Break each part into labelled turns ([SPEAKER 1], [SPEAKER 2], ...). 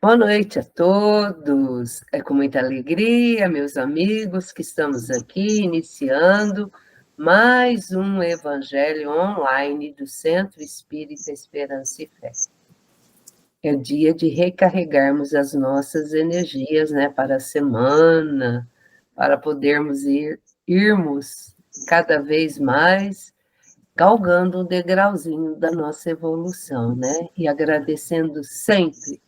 [SPEAKER 1] Boa noite a todos. É com muita alegria, meus amigos, que estamos aqui iniciando mais um Evangelho online do Centro Espírita Esperança e Fé. É dia de recarregarmos as nossas energias, né, para a semana, para podermos irmos cada vez mais galgando um degrauzinho da nossa evolução, né? E agradecendo sempre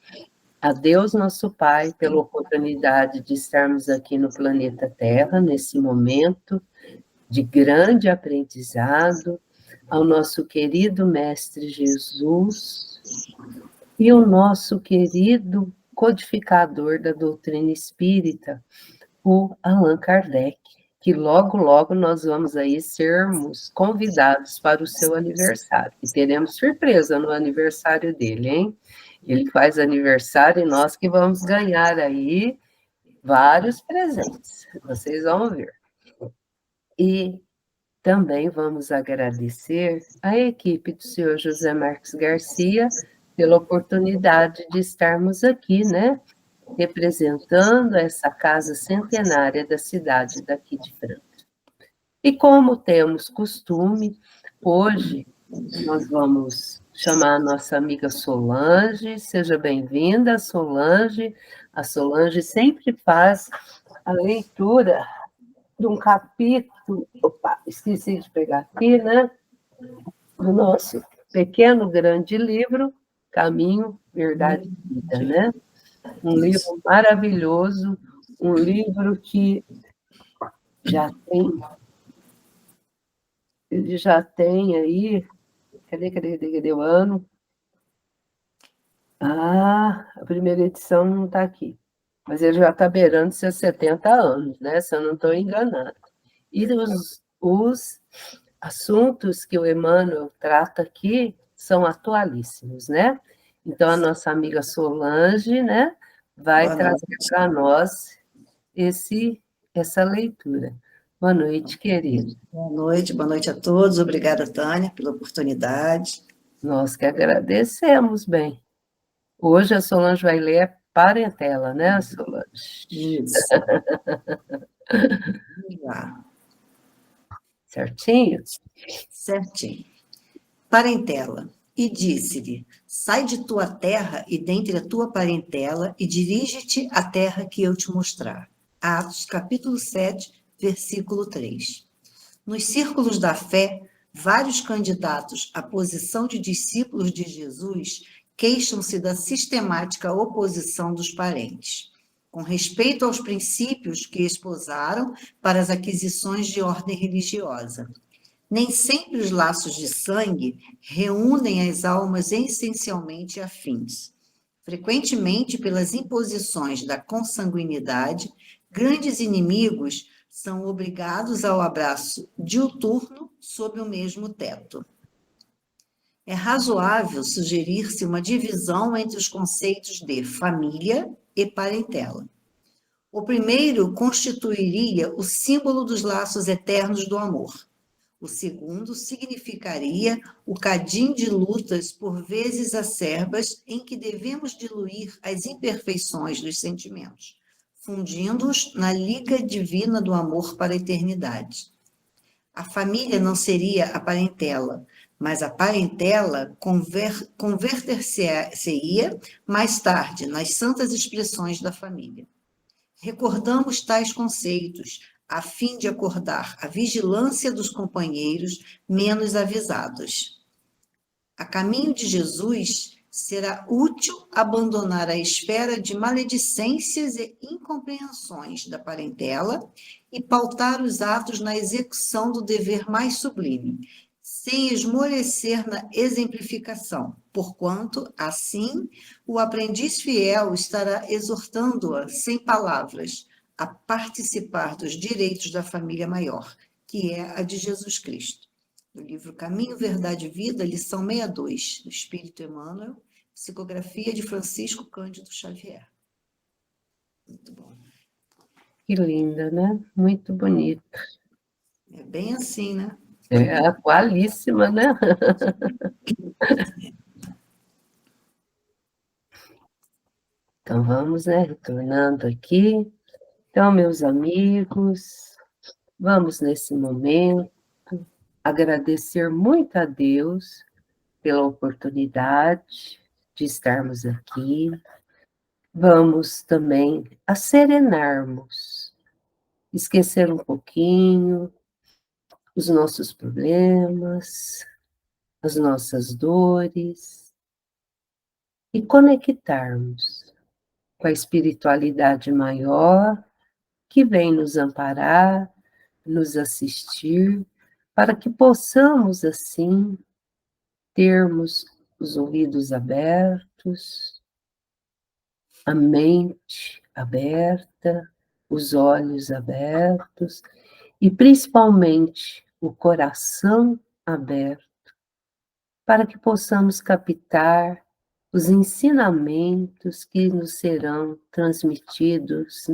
[SPEAKER 1] a Deus, nosso Pai, pela oportunidade de estarmos aqui no planeta Terra, nesse momento de grande aprendizado, ao nosso querido Mestre Jesus e o nosso querido codificador da doutrina espírita, o Allan Kardec, que logo, logo nós vamos aí sermos convidados para o seu aniversário. E teremos surpresa no aniversário dele, hein? Ele faz aniversário e nós que vamos ganhar aí vários presentes. Vocês vão ver. E também vamos agradecer à equipe do senhor José Marques Garcia pela oportunidade de estarmos aqui, né? Representando essa casa centenária da cidade daqui de Franca. E como temos costume, hoje nós vamos chamar a nossa amiga Solange. Seja bem-vinda, Solange. A Solange sempre faz a leitura de um capítulo, opa, esqueci de pegar aqui, né? Do nosso pequeno, grande livro, Caminho, Verdade e Vida, né? Um livro maravilhoso, um livro que já tem, ele já tem aí, cadê o ano? Ah, a primeira edição não está aqui, mas ele já está beirando seus 70 anos, né? Se eu não estou enganada. E os assuntos que o Emmanuel trata aqui são atualíssimos, né? Então, a nossa amiga Solange, né, vai trazer para nós essa leitura. Boa noite, querido.
[SPEAKER 2] Boa noite a todos. Obrigada, Tânia, pela oportunidade.
[SPEAKER 1] Nós que agradecemos, bem. Hoje a Solange vai ler a parentela, né, Solange?
[SPEAKER 2] Isso. Vamos lá.
[SPEAKER 1] Certinho?
[SPEAKER 2] Certinho. Parentela. E disse-lhe: sai de tua terra e dentre a tua parentela e dirige-te à terra que eu te mostrar. Atos, capítulo 7, versículo 3. Nos círculos da fé, vários candidatos à posição de discípulos de Jesus queixam-se da sistemática oposição dos parentes, com respeito aos princípios que esposaram para as aquisições de ordem religiosa. Nem sempre os laços de sangue reúnem as almas essencialmente afins. Frequentemente, pelas imposições da consanguinidade, grandes inimigos são obrigados ao abraço diuturno sob o mesmo teto. É razoável sugerir-se uma divisão entre os conceitos de família e parentela. O primeiro constituiria o símbolo dos laços eternos do amor. O segundo significaria o cadinho de lutas por vezes acerbas em que devemos diluir as imperfeições dos sentimentos, fundindo-os na liga divina do amor para a eternidade. A família não seria a parentela, mas a parentela converter-se-ia mais tarde nas santas expressões da família. Recordamos tais conceitos, a fim de acordar a vigilância dos companheiros menos avisados. A caminho de Jesus, será útil abandonar a esfera de maledicências e incompreensões da parentela e pautar os atos na execução do dever mais sublime, sem esmorecer na exemplificação, porquanto, assim, o aprendiz fiel estará exortando-a, sem palavras, a participar dos direitos da família maior, que é a de Jesus Cristo. No livro Caminho, Verdade e Vida, lição 62, do Espírito Emmanuel, psicografia de Francisco Cândido Xavier. Muito bom.
[SPEAKER 1] Que linda, né? Muito bonita.
[SPEAKER 2] É bem assim, né?
[SPEAKER 1] É atualíssima, né? Então, vamos, né, retornando aqui. Então, meus amigos, vamos nesse momento agradecer muito a Deus pela oportunidade de estarmos aqui. Vamos também serenarmos, esquecer um pouquinho os nossos problemas, as nossas dores e conectarmos com a espiritualidade maior que vem nos amparar, nos assistir, para que possamos, assim, termos os ouvidos abertos, a mente aberta, os olhos abertos e, principalmente, o coração aberto, para que possamos captar os ensinamentos que nos serão transmitidos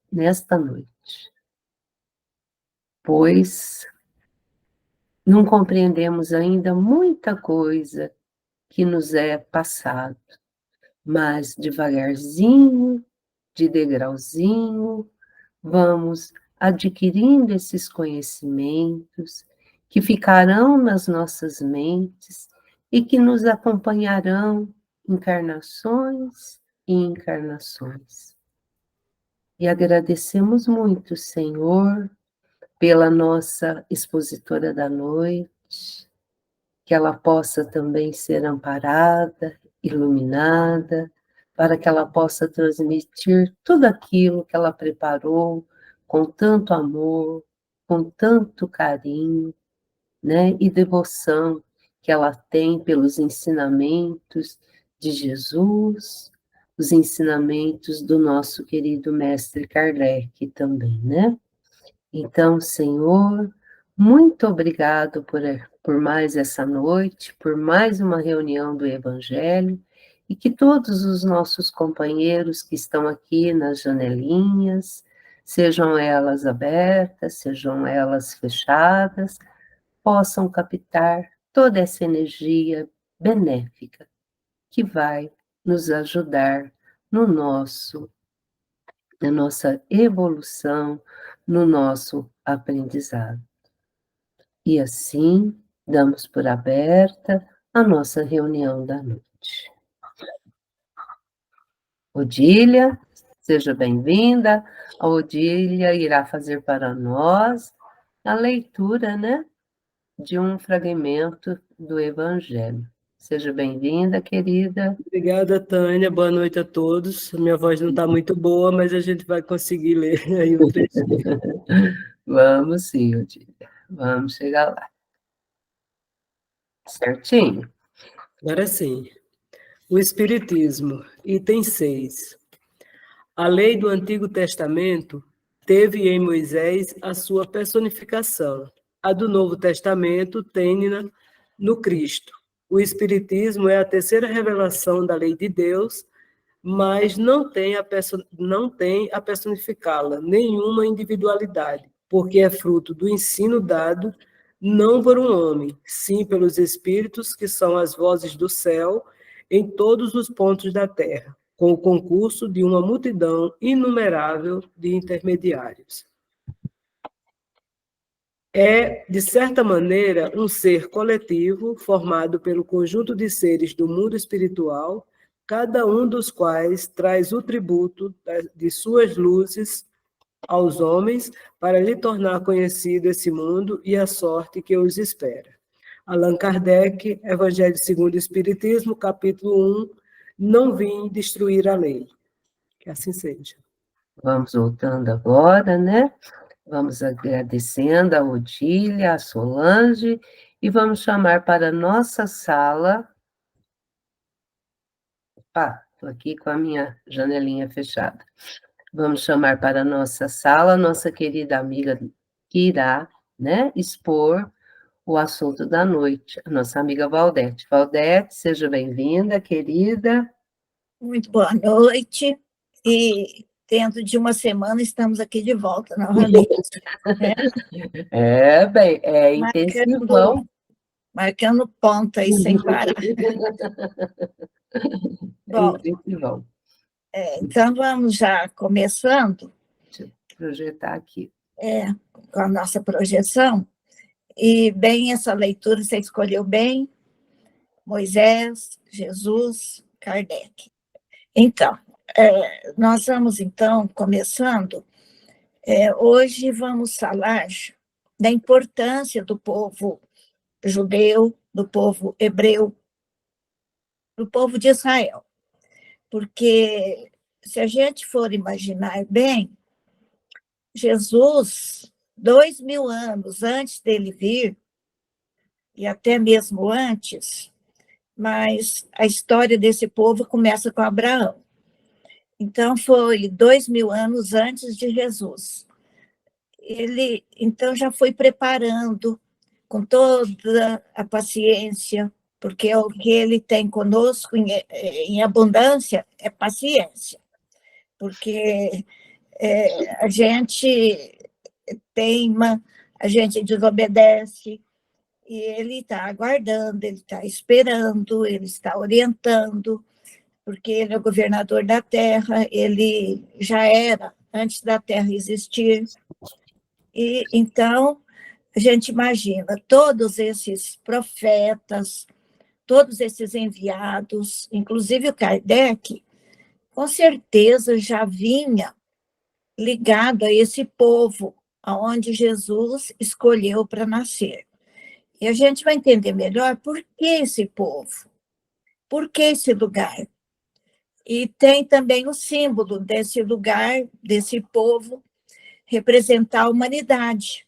[SPEAKER 1] nesta noite. Pois não compreendemos ainda muita coisa que nos é passado, mas devagarzinho, de degrauzinho, vamos adquirindo esses conhecimentos que ficarão nas nossas mentes e que nos acompanharão encarnações e encarnações. E agradecemos muito, Senhor, pela nossa expositora da noite, que ela possa também ser amparada, iluminada, para que ela possa transmitir tudo aquilo que ela preparou com tanto amor, com tanto carinho, né, e devoção que ela tem pelos ensinamentos de Jesus, os ensinamentos do nosso querido mestre Kardec também, né? Então, Senhor, muito obrigado por mais essa noite, por mais uma reunião do Evangelho, e que todos os nossos companheiros que estão aqui nas janelinhas, sejam elas abertas, sejam elas fechadas, possam captar toda essa energia benéfica que vai nos ajudar no na nossa evolução, no nosso aprendizado. E assim, damos por aberta a nossa reunião da noite. Odília, seja bem-vinda. A Odília irá fazer para nós a leitura, né, de um fragmento do Evangelho. Seja bem-vinda, querida.
[SPEAKER 3] Obrigada, Tânia. Boa noite a todos. Minha voz não está muito boa, mas a gente vai conseguir ler aí o trechinho.
[SPEAKER 1] Vamos sim, Odília. Vamos chegar lá. Certinho?
[SPEAKER 3] Agora sim. O Espiritismo, item 6. A lei do Antigo Testamento teve em Moisés a sua personificação. A do Novo Testamento tem-na no Cristo. O Espiritismo é a terceira revelação da lei de Deus, mas não tem a personificá-la, nenhuma individualidade, porque é fruto do ensino dado não por um homem, sim pelos Espíritos, que são as vozes do céu, em todos os pontos da terra, com o concurso de uma multidão inumerável de intermediários. É, de certa maneira, um ser coletivo formado pelo conjunto de seres do mundo espiritual, cada um dos quais traz o tributo de suas luzes aos homens para lhe tornar conhecido esse mundo e a sorte que os espera. Allan Kardec, Evangelho segundo o Espiritismo, capítulo 1, não vim destruir a lei. Que assim seja.
[SPEAKER 1] Vamos voltando agora, né? Vamos agradecendo a Odília, a Solange, e vamos chamar para a nossa sala. Estou aqui com a minha janelinha fechada. Vamos chamar para a nossa sala a nossa querida amiga que irá, né, expor o assunto da noite, a nossa amiga Valdete. Valdete, seja bem-vinda, querida.
[SPEAKER 4] Muito boa noite, e dentro de uma semana estamos aqui de volta novamente. Né?
[SPEAKER 1] Bem, intensivão.
[SPEAKER 4] Marcando ponta aí sem parar. Bom,
[SPEAKER 1] Intensivão.
[SPEAKER 4] Então, vamos já começando
[SPEAKER 1] Deixa eu projetar aqui.
[SPEAKER 4] com a nossa projeção. E, bem, essa leitura você escolheu bem, Moisés, Jesus, Kardec. Então, nós vamos, então, começando. Hoje vamos falar da importância do povo judeu, do povo hebreu, do povo de Israel. Porque, se a gente for imaginar bem, Jesus, 2000 anos antes dele vir, e até mesmo antes, mas a história desse povo começa com Abraão. Então, foi 2000 anos antes de Jesus. Ele, então, já foi preparando com toda a paciência, porque o que ele tem conosco em abundância é paciência, porque a gente teima, a gente desobedece, e ele está aguardando, ele está esperando, ele está orientando, porque ele é o governador da terra, ele já era antes da terra existir. E então a gente imagina todos esses profetas, todos esses enviados, inclusive o Kardec, com certeza já vinha ligado a esse povo aonde Jesus escolheu para nascer. E a gente vai entender melhor por que esse povo, por que esse lugar. E tem também o símbolo desse lugar, desse povo, representar a humanidade.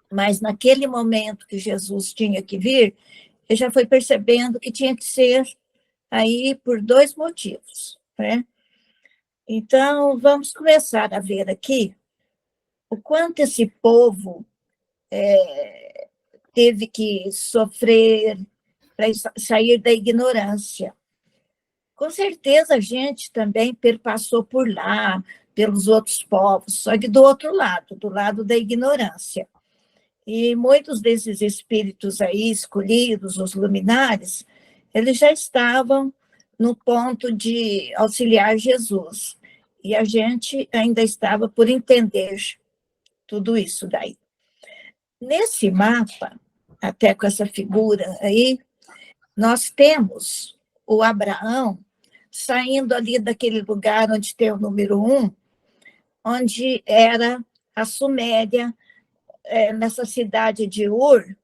[SPEAKER 4] Mas naquele momento que Jesus tinha que vir, ele já foi percebendo que tinha que ser aí por 2 motivos, né? Então, vamos começar a ver aqui o quanto esse povo teve que sofrer para sair da ignorância. Com certeza a gente também perpassou por lá, pelos outros povos, só que do outro lado, do lado da ignorância. E muitos desses espíritos aí escolhidos, os luminares, eles já estavam no ponto de auxiliar Jesus. E a gente ainda estava por entender tudo isso daí. Nesse mapa, até com essa figura aí, nós temos o Abraão saindo ali daquele lugar onde tem o número 1, onde era a Suméria, nessa cidade de Ur,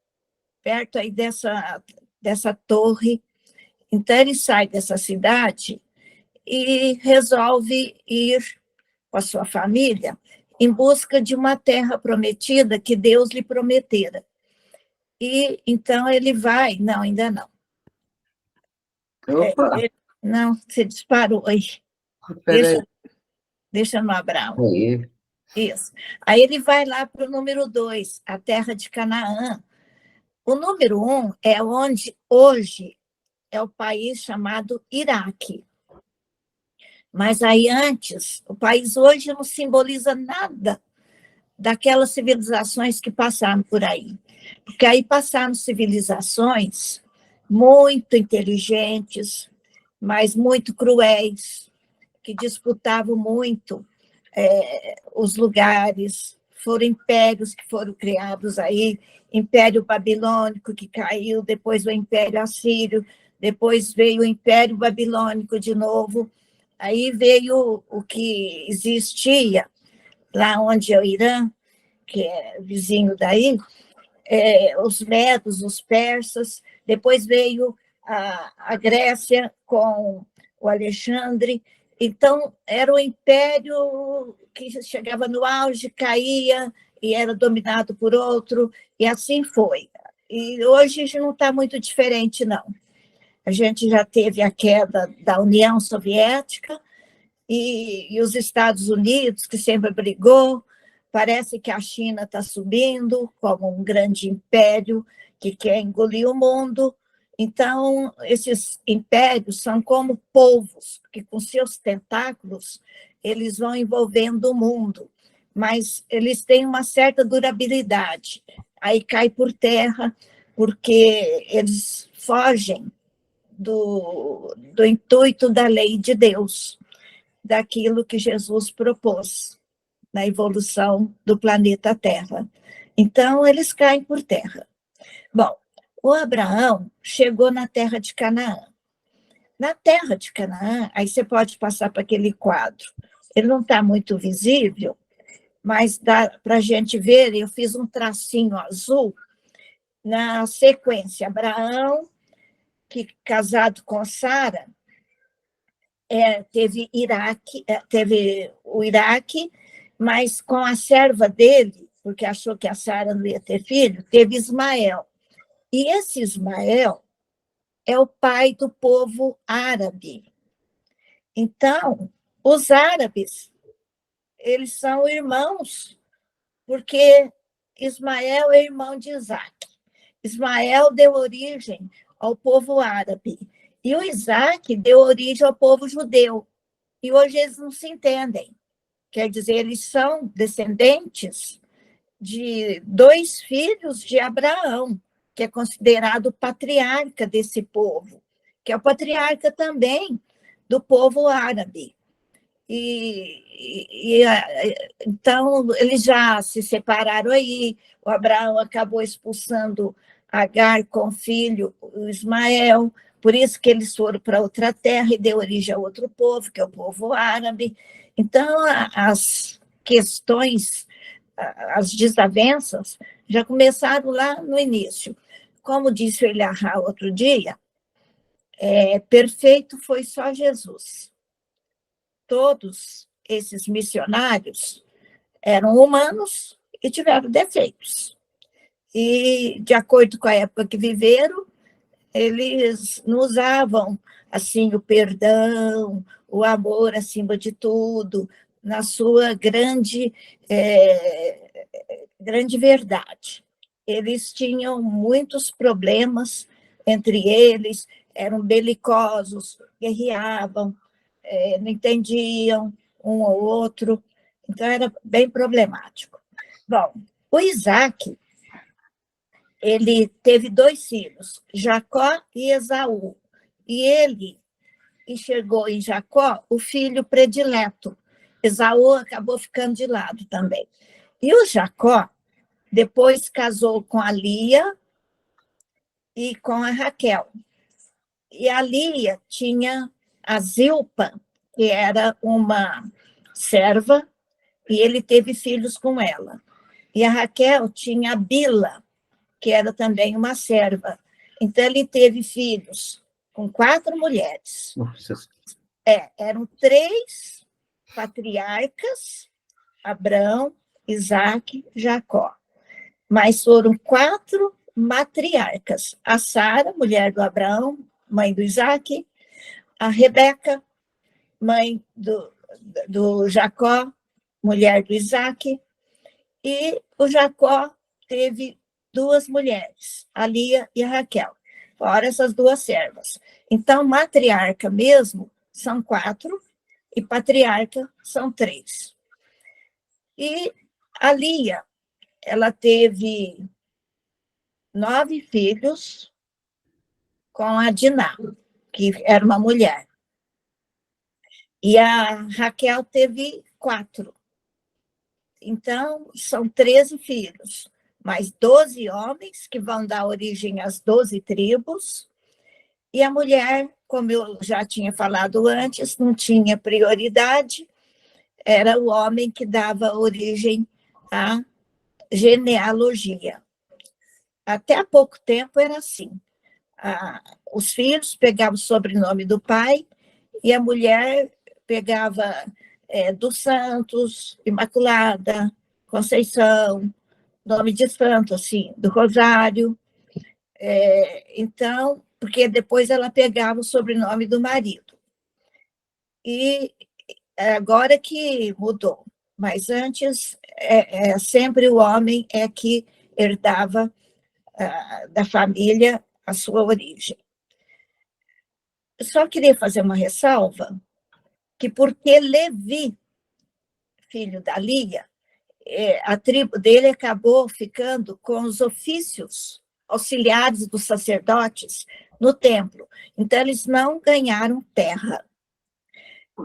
[SPEAKER 4] perto aí dessa torre. Então, ele sai dessa cidade e resolve ir com a sua família em busca de uma terra prometida que Deus lhe prometera. E então ele vai, não, ainda não.
[SPEAKER 1] Opa,
[SPEAKER 4] Não, você disparou aí.
[SPEAKER 1] peraí.
[SPEAKER 4] Deixa no Abraão.
[SPEAKER 1] Aí.
[SPEAKER 4] Isso. Aí ele vai lá para o número 2, a terra de Canaã. O número 1 é onde hoje é o país chamado Iraque. Mas aí antes, o país hoje não simboliza nada daquelas civilizações que passaram por aí. Porque aí passaram civilizações muito inteligentes, mas muito cruéis, que disputavam muito os lugares. Foram impérios que foram criados aí, Império Babilônico, que caiu, depois o Império Assírio, depois veio o Império Babilônico de novo, aí veio o que existia lá onde é o Irã, que é vizinho daí, os medos, os persas, depois veio a Grécia com o Alexandre. Então, era um império que chegava no auge, caía e era dominado por outro, e assim foi. E hoje não está muito diferente, não. A gente já teve a queda da União Soviética e os Estados Unidos, que sempre brigou. Parece que a China está subindo como um grande império que quer engolir o mundo. Então, esses impérios são como polvos, que com seus tentáculos eles vão envolvendo o mundo, mas eles têm uma certa durabilidade. Aí cai por terra, porque eles fogem do intuito da lei de Deus. daquilo que Jesus propôs na evolução do planeta Terra. Então, eles caem por terra. Bom, o Abraão chegou na terra de Canaã. Na terra de Canaã, aí você pode passar para aquele quadro. Ele não está muito visível, mas dá para a gente ver, eu fiz um tracinho azul na sequência. Abraão, que casado com Sara, teve o Iraque, mas com a serva dele, porque achou que a Sara não ia ter filho, teve Ismael. E esse Ismael é o pai do povo árabe. Então, os árabes, eles são irmãos, porque Ismael é irmão de Isaac. Ismael deu origem ao povo árabe. E o Isaac deu origem ao povo judeu. E hoje eles não se entendem. Quer dizer, eles são descendentes de 2 filhos de Abraão, que é considerado patriarca desse povo, que é o patriarca também do povo árabe. Então, eles já se separaram aí, o Abraão acabou expulsando Agar com o filho, o Ismael, por isso que eles foram para outra terra e deu origem a outro povo, que é o povo árabe. Então, as questões, as desavenças, já começaram lá no início. Como disse o Eliahá outro dia, perfeito foi só Jesus. Todos esses missionários eram humanos e tiveram defeitos. E, de acordo com a época que viveram, eles não usavam assim, o perdão, o amor acima de tudo, na sua grande verdade. Eles tinham muitos problemas entre eles, eram belicosos, guerreavam, não entendiam um ao outro, então era bem problemático. Bom, o Isaac, ele teve 2 filhos, Jacó e Esaú, e ele enxergou em Jacó o filho predileto. Esaú acabou ficando de lado também. E o Jacó depois casou com a Lia e com a Raquel. E a Lia tinha a Zilpa, que era uma serva, e ele teve filhos com ela. E a Raquel tinha a Bila, que era também uma serva. Então, ele teve filhos com 4 mulheres.
[SPEAKER 1] Nossa.
[SPEAKER 4] Eram 3 patriarcas, Abraão, Isaac, Jacó. Mas foram 4 matriarcas. A Sara, mulher do Abraão, mãe do Isaac, a Rebeca, mãe do Jacó, mulher do Isaac, e o Jacó teve 2 mulheres, a Lia e a Raquel, fora essas 2 servas. Então, matriarca mesmo são 4 e patriarca são 3. E a Lia, ela teve 9 filhos com a Diná, que era uma mulher. E a Raquel teve 4. Então, são 13 filhos, mais 12 homens, que vão dar origem às 12 tribos. E a mulher, como eu já tinha falado antes, não tinha prioridade, era o homem que dava origem à genealogia. Até há pouco tempo era assim. Os filhos pegavam o sobrenome do pai e a mulher pegava dos Santos, Imaculada, Conceição, nome de santo, assim, do Rosário. Então, porque depois ela pegava o sobrenome do marido. E agora que mudou, mas antes sempre o homem que herdava da família a sua origem. Eu só queria fazer uma ressalva, que porque Levi, filho da Lia, a tribo dele acabou ficando com os ofícios auxiliares dos sacerdotes no templo. Então, eles não ganharam terra.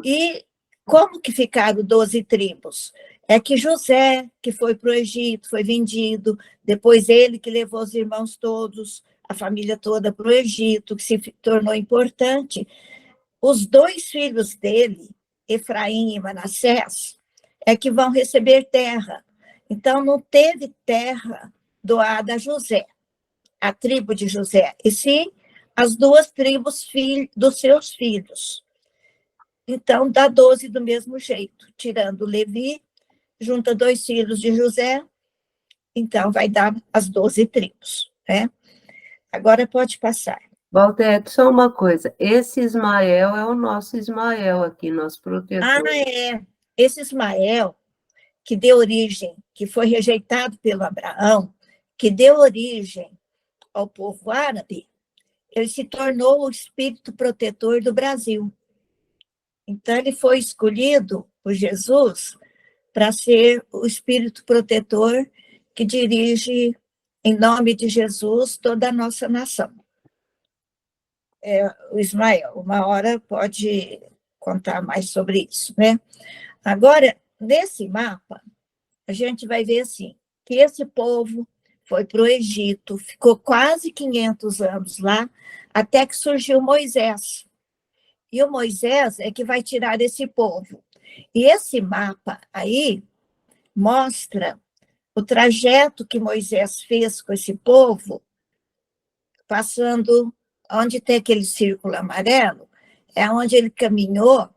[SPEAKER 4] E como que ficaram 12 tribos? É que José, que foi para o Egito, foi vendido, depois ele que levou os irmãos todos, a família toda para o Egito, que se tornou importante. Os 2 filhos dele, Efraim e Manassés, é que vão receber terra. Então, não teve terra doada a José, a tribo de José, e sim as 2 tribos dos seus filhos. Então, dá 12 do mesmo jeito, tirando Levi, junta 2 filhos de José, então vai dar as 12 tribos, né? Agora pode passar.
[SPEAKER 1] Walter, só uma coisa, esse Ismael é o nosso Ismael aqui, nosso protetor.
[SPEAKER 4] É. Esse Ismael, que deu origem, que foi rejeitado pelo Abraão, que deu origem ao povo árabe, ele se tornou o espírito protetor do Brasil. Então, ele foi escolhido por Jesus para ser o espírito protetor que dirige, em nome de Jesus, toda a nossa nação. O Ismael, uma hora pode contar mais sobre isso, né? Agora, nesse mapa, a gente vai ver assim, que esse povo foi para o Egito, ficou quase 500 anos lá, até que surgiu Moisés. E o Moisés é que vai tirar esse povo. E esse mapa aí mostra o trajeto que Moisés fez com esse povo, passando onde tem aquele círculo amarelo, é onde ele caminhou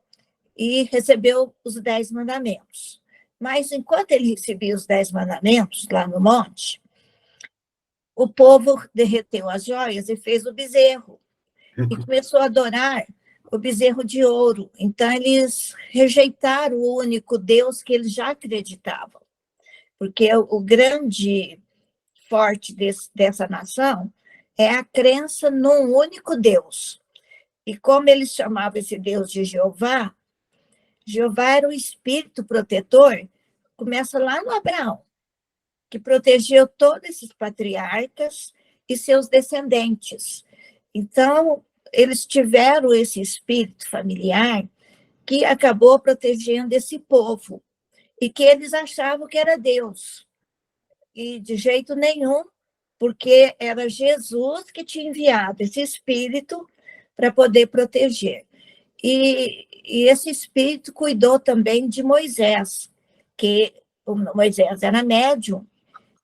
[SPEAKER 4] e recebeu os 10 mandamentos. Mas, enquanto ele recebia os 10 mandamentos lá no monte, o povo derreteu as joias e fez o bezerro. E começou a adorar o bezerro de ouro. Então, eles rejeitaram o único Deus que eles já acreditavam. Porque o grande forte dessa nação é a crença num único Deus. E como eles chamavam esse Deus de Jeová, Jeová era o espírito protetor, começa lá no Abraão, que protegeu todos esses patriarcas e seus descendentes. Então, eles tiveram esse espírito familiar que acabou protegendo esse povo, e que eles achavam que era Deus. E de jeito nenhum, porque era Jesus que tinha enviado esse espírito para poder proteger. E esse espírito cuidou também de Moisés, que Moisés era médium.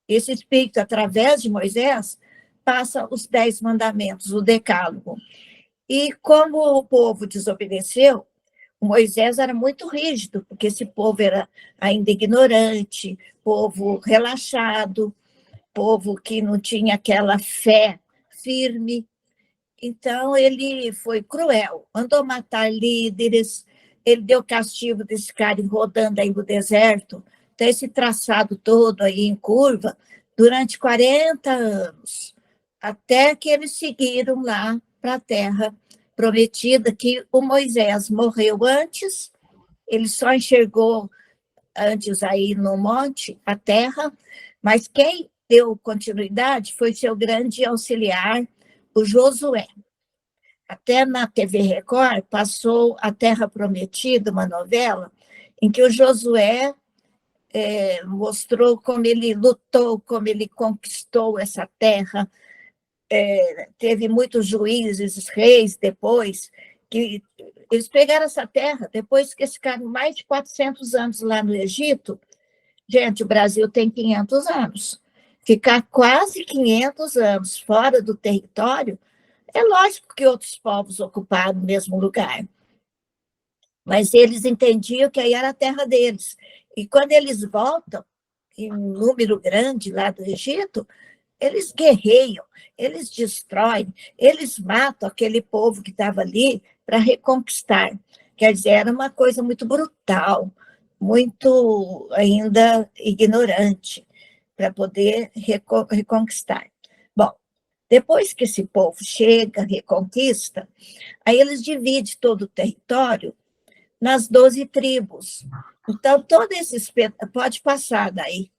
[SPEAKER 4] Esse espírito, através de Moisés, passa os 10 mandamentos, o decálogo. E como o povo desobedeceu, Moisés era muito rígido, porque esse povo era ainda ignorante, povo relaxado, povo que não tinha aquela fé firme. Então, ele foi cruel, mandou matar líderes, ele deu castigo desse cara rodando aí no deserto, então esse traçado todo aí em curva, durante 40 anos, até que eles seguiram lá para a terra prometida, que o Moisés morreu antes, ele só enxergou antes aí no monte, a terra, mas quem deu continuidade foi seu grande auxiliar, o Josué. Até na TV Record passou A Terra Prometida, uma novela, em que o Josué mostrou como ele lutou, como ele conquistou essa terra. Teve muitos juízes, reis depois, que eles pegaram essa terra, depois que eles ficaram mais de 400 anos lá no Egito. Gente, o Brasil tem 500 anos. Ficar quase 500 anos fora do território, é lógico que outros povos ocuparam o mesmo lugar, mas eles entendiam que aí era a terra deles. E quando eles voltam, em um número grande lá do Egito, eles guerreiam, eles destroem, eles matam aquele povo que estava ali para reconquistar. Quer dizer, era uma coisa muito brutal, muito ainda ignorante, para poder reconquistar. Bom, depois que esse povo chega, reconquista, aí eles dividem todo o território nas 12 tribos. Então, todo esse... Pode passar daí.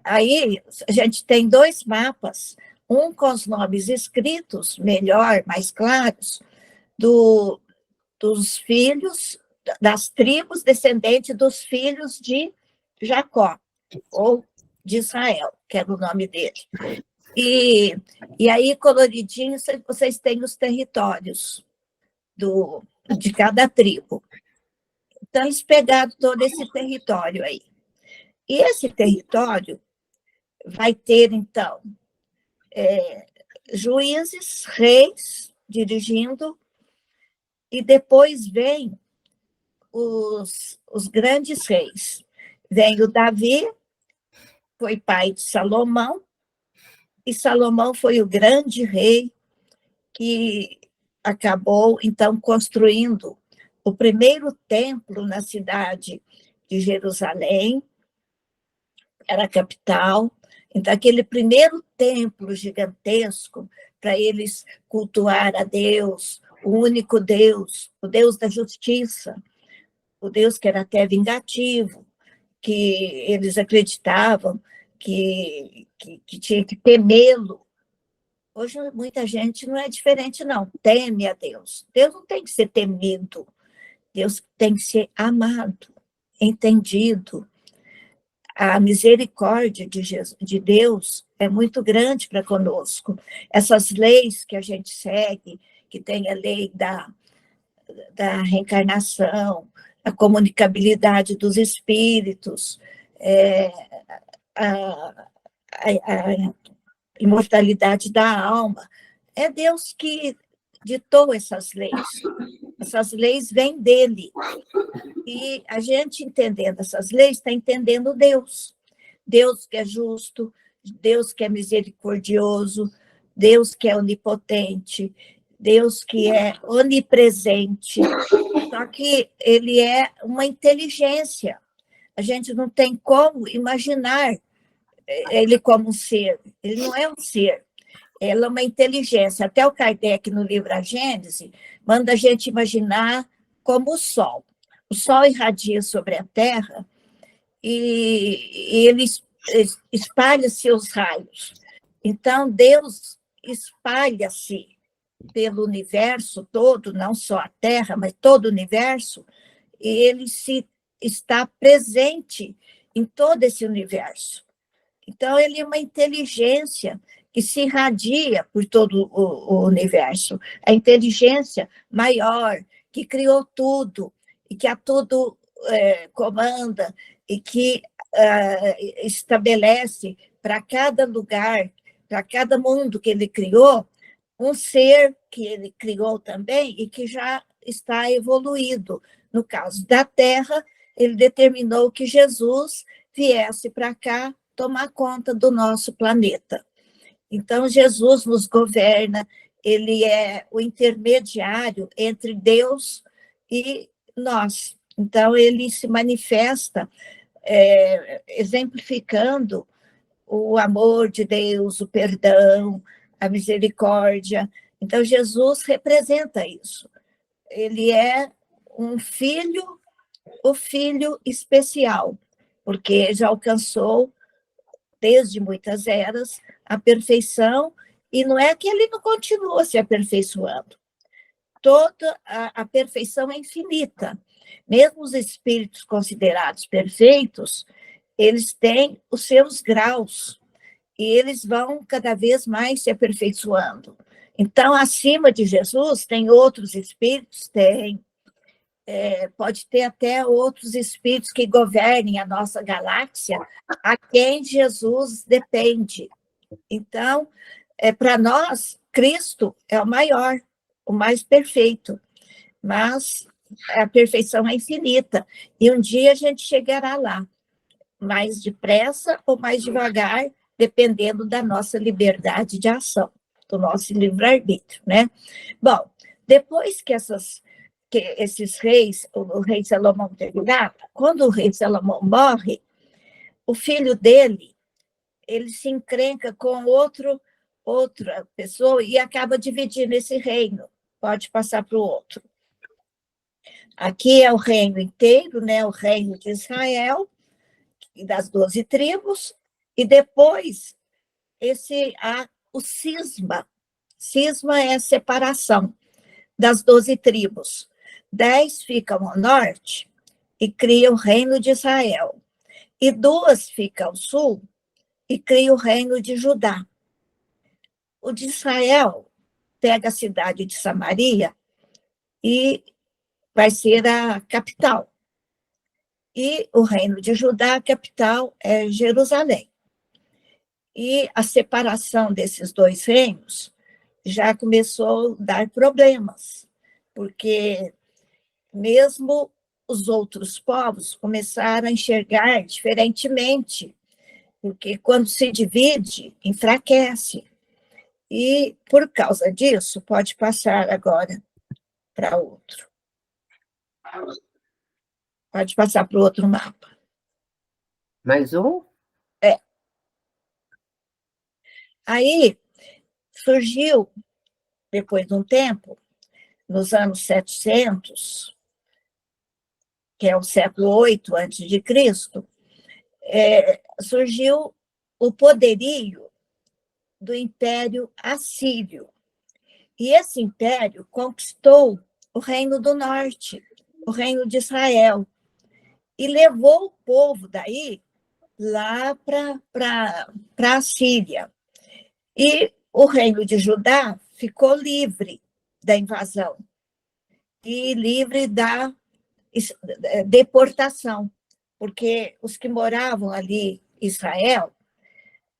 [SPEAKER 4] Aí a gente tem 2 mapas, um com os nomes escritos, melhor, mais claros, do dos filhos, das tribos descendentes dos filhos de Jacó, ou de Israel, que era o nome dele. E aí, coloridinho, vocês têm os territórios de cada tribo. Então, eles pegaram todo esse território aí. E esse território vai ter, então, juízes, reis dirigindo, e depois vem os grandes reis. Vem o Davi, foi pai de Salomão, e Salomão foi o grande rei que acabou, então, construindo o primeiro templo na cidade de Jerusalém, era a capital. Então, aquele primeiro templo gigantesco, para eles cultuar a Deus, o único Deus, o Deus da justiça, o Deus que era até vingativo, que eles acreditavam que tinha que temê-lo. Hoje, muita gente não é diferente, não. Teme a Deus. Deus não tem que ser temido. Deus tem que ser amado, entendido. A misericórdia de Deus é muito grande para conosco. Essas leis que a gente segue, que tem a lei da reencarnação, a comunicabilidade dos espíritos, a imortalidade da alma, é Deus que ditou essas leis. Essas leis vêm dele. E a gente, entendendo essas leis, está entendendo Deus. Deus que é justo, Deus que é misericordioso, Deus que é onipotente, Deus que é onipresente. Só que ele é uma inteligência. A gente não tem como imaginar ele como um ser. Ele não é um ser. Ela é uma inteligência. Até o Kardec, no livro A Gênese, manda a gente imaginar como o Sol. O Sol irradia sobre a Terra e ele espalha seus raios. Então, Deus espalha-se pelo universo todo, não só a Terra, mas todo o universo, e ele está presente em todo esse universo. Então, ele é uma inteligência que se irradia por todo o universo. A inteligência maior, que criou tudo, e que a tudo comanda, e que estabelece para cada lugar, para cada mundo que ele criou, um ser que ele criou também e que já está evoluído. No caso da Terra, ele determinou que Jesus viesse para cá tomar conta do nosso planeta. Então, Jesus nos governa, ele é o intermediário entre Deus e nós. Então, ele se manifesta exemplificando o amor de Deus, o perdão, a misericórdia. Então, Jesus representa isso. Ele é um filho, o filho especial, porque já alcançou, desde muitas eras, a perfeição, e não é que ele não continua se aperfeiçoando. Toda a perfeição é infinita. Mesmo os espíritos considerados perfeitos, eles têm os seus graus, e eles vão cada vez mais se aperfeiçoando. Então, acima de Jesus, tem outros espíritos? Tem. Pode ter até outros espíritos que governem a nossa galáxia, a quem Jesus depende. Então, para nós, Cristo é o maior, o mais perfeito, mas a perfeição é infinita, e um dia a gente chegará lá, mais depressa ou mais devagar, dependendo da nossa liberdade de ação, do nosso livre-arbítrio, né? Bom, depois que esses reis, o rei Salomão terminar, quando o rei Salomão morre, o filho dele, ele se encrenca com outra pessoa e acaba dividindo esse reino, pode passar para o outro. Aqui é o reino inteiro, né? O reino de Israel, e das 12 tribos, e depois o cisma. Cisma é a separação das 12 tribos. 10 ficam ao norte e criam o reino de Israel. E 2 ficam ao sul e criam o reino de Judá. O de Israel pega a cidade de Samaria e vai ser a capital. E o reino de Judá, a capital é Jerusalém. E a separação desses 2 reinos já começou a dar problemas, porque mesmo os outros povos começaram a enxergar diferentemente, porque quando se divide, enfraquece. E, por causa disso, pode passar agora para outro. Pode passar para o outro mapa.
[SPEAKER 1] Mais um?
[SPEAKER 4] Aí surgiu, depois de um tempo, nos anos 700, que é o século 8 antes de Cristo, surgiu o poderio do Império Assírio. E esse império conquistou o Reino do Norte, o Reino de Israel, e levou o povo daí lá para a Síria. E o Reino de Judá ficou livre da invasão e livre da deportação, porque os que moravam ali em Israel,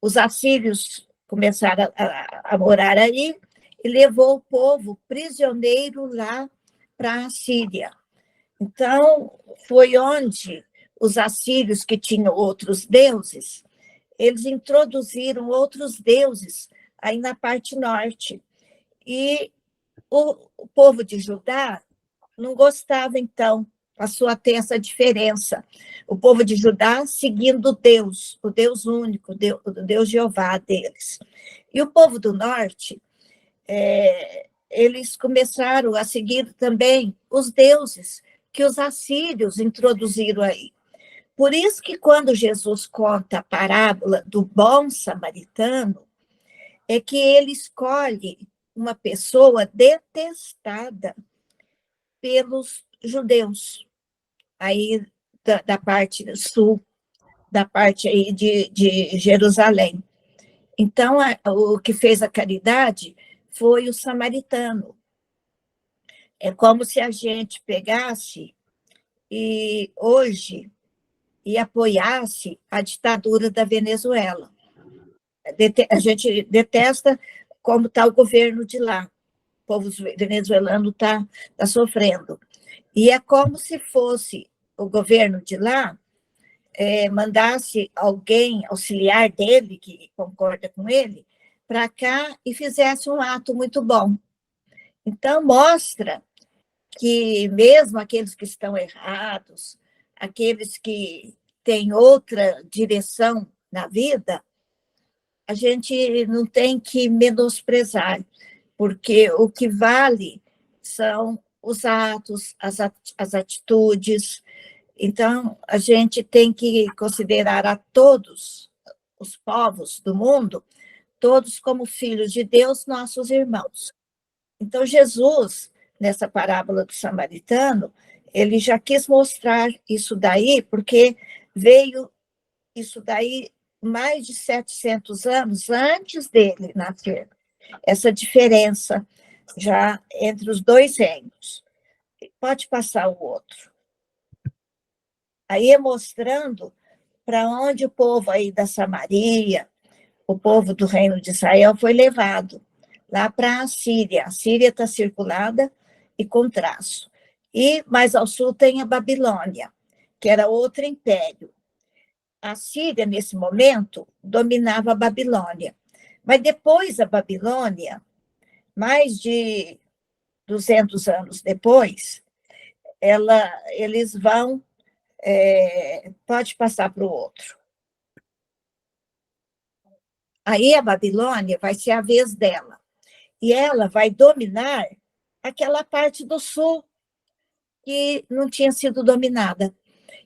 [SPEAKER 4] os assírios começaram a morar ali e levou o povo prisioneiro lá para a Síria. Então, foi onde os assírios, que tinham outros deuses, eles introduziram outros deuses aí na parte norte. E o povo de Judá não gostava, então, passou a ter essa diferença. O povo de Judá seguindo Deus, o Deus único, o Deus Jeová deles. E o povo do norte, eles começaram a seguir também os deuses que os assírios introduziram aí. Por isso que quando Jesus conta a parábola do bom samaritano, é que ele escolhe uma pessoa detestada pelos judeus, aí da parte sul, da parte aí de Jerusalém. Então, o que fez a caridade foi o samaritano. É como se a gente pegasse e hoje e apoiasse a ditadura da Venezuela. A gente detesta como está o governo de lá. O povo venezuelano está sofrendo. E é como se fosse o governo de lá mandasse alguém auxiliar dele, que concorda com ele, para cá e fizesse um ato muito bom. Então, mostra que mesmo aqueles que estão errados, aqueles que têm outra direção na vida, a gente não tem que menosprezar, porque o que vale são os atos, as atitudes. Então, a gente tem que considerar a todos os povos do mundo, todos como filhos de Deus, nossos irmãos. Então, Jesus, nessa parábola do samaritano, ele já quis mostrar isso daí, porque veio isso daí mais de 700 anos antes dele nascer. Essa diferença já entre os 2 reinos. Pode passar o outro. Aí é mostrando para onde o povo aí da Samaria, o povo do reino de Israel foi levado, lá para a Síria. A Síria está circulada e com traço. E mais ao sul tem a Babilônia, que era outro império. A Síria, nesse momento, dominava a Babilônia. Mas depois a Babilônia, mais de 200 anos depois, eles vão... pode passar para o outro. Aí a Babilônia vai ser a vez dela. E ela vai dominar aquela parte do sul que não tinha sido dominada.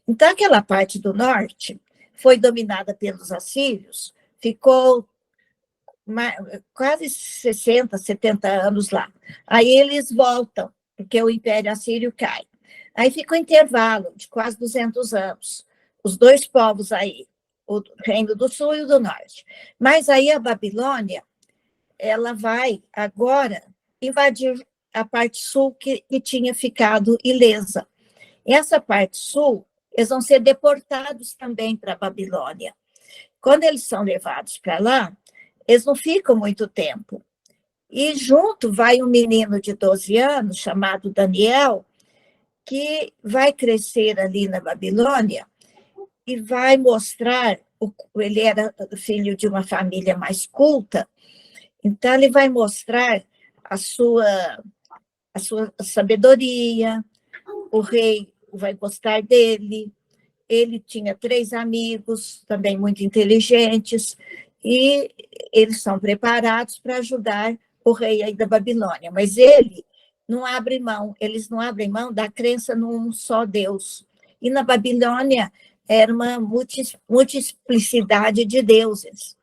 [SPEAKER 4] Então, aquela parte do norte foi dominada pelos assírios, ficou quase 60, 70 anos lá. Aí eles voltam porque o Império Assírio cai. Aí fica um intervalo de quase 200 anos, os dois povos aí, o Reino do Sul e o do Norte. Mas aí a Babilônia, ela vai agora invadir a parte sul que tinha ficado ilesa. Essa parte sul, eles vão ser deportados também para a Babilônia. Quando eles são levados para lá, eles não ficam muito tempo. E junto vai um menino de 12 anos, chamado Daniel, que vai crescer ali na Babilônia e vai mostrar, ele era filho de uma família mais culta, então ele vai mostrar a sua sabedoria, o rei vai gostar dele, ele tinha 3 amigos, também muito inteligentes, e eles são preparados para ajudar o rei aí da Babilônia, mas eles não abrem mão da crença num só Deus. E na Babilônia era uma multiplicidade de deuses.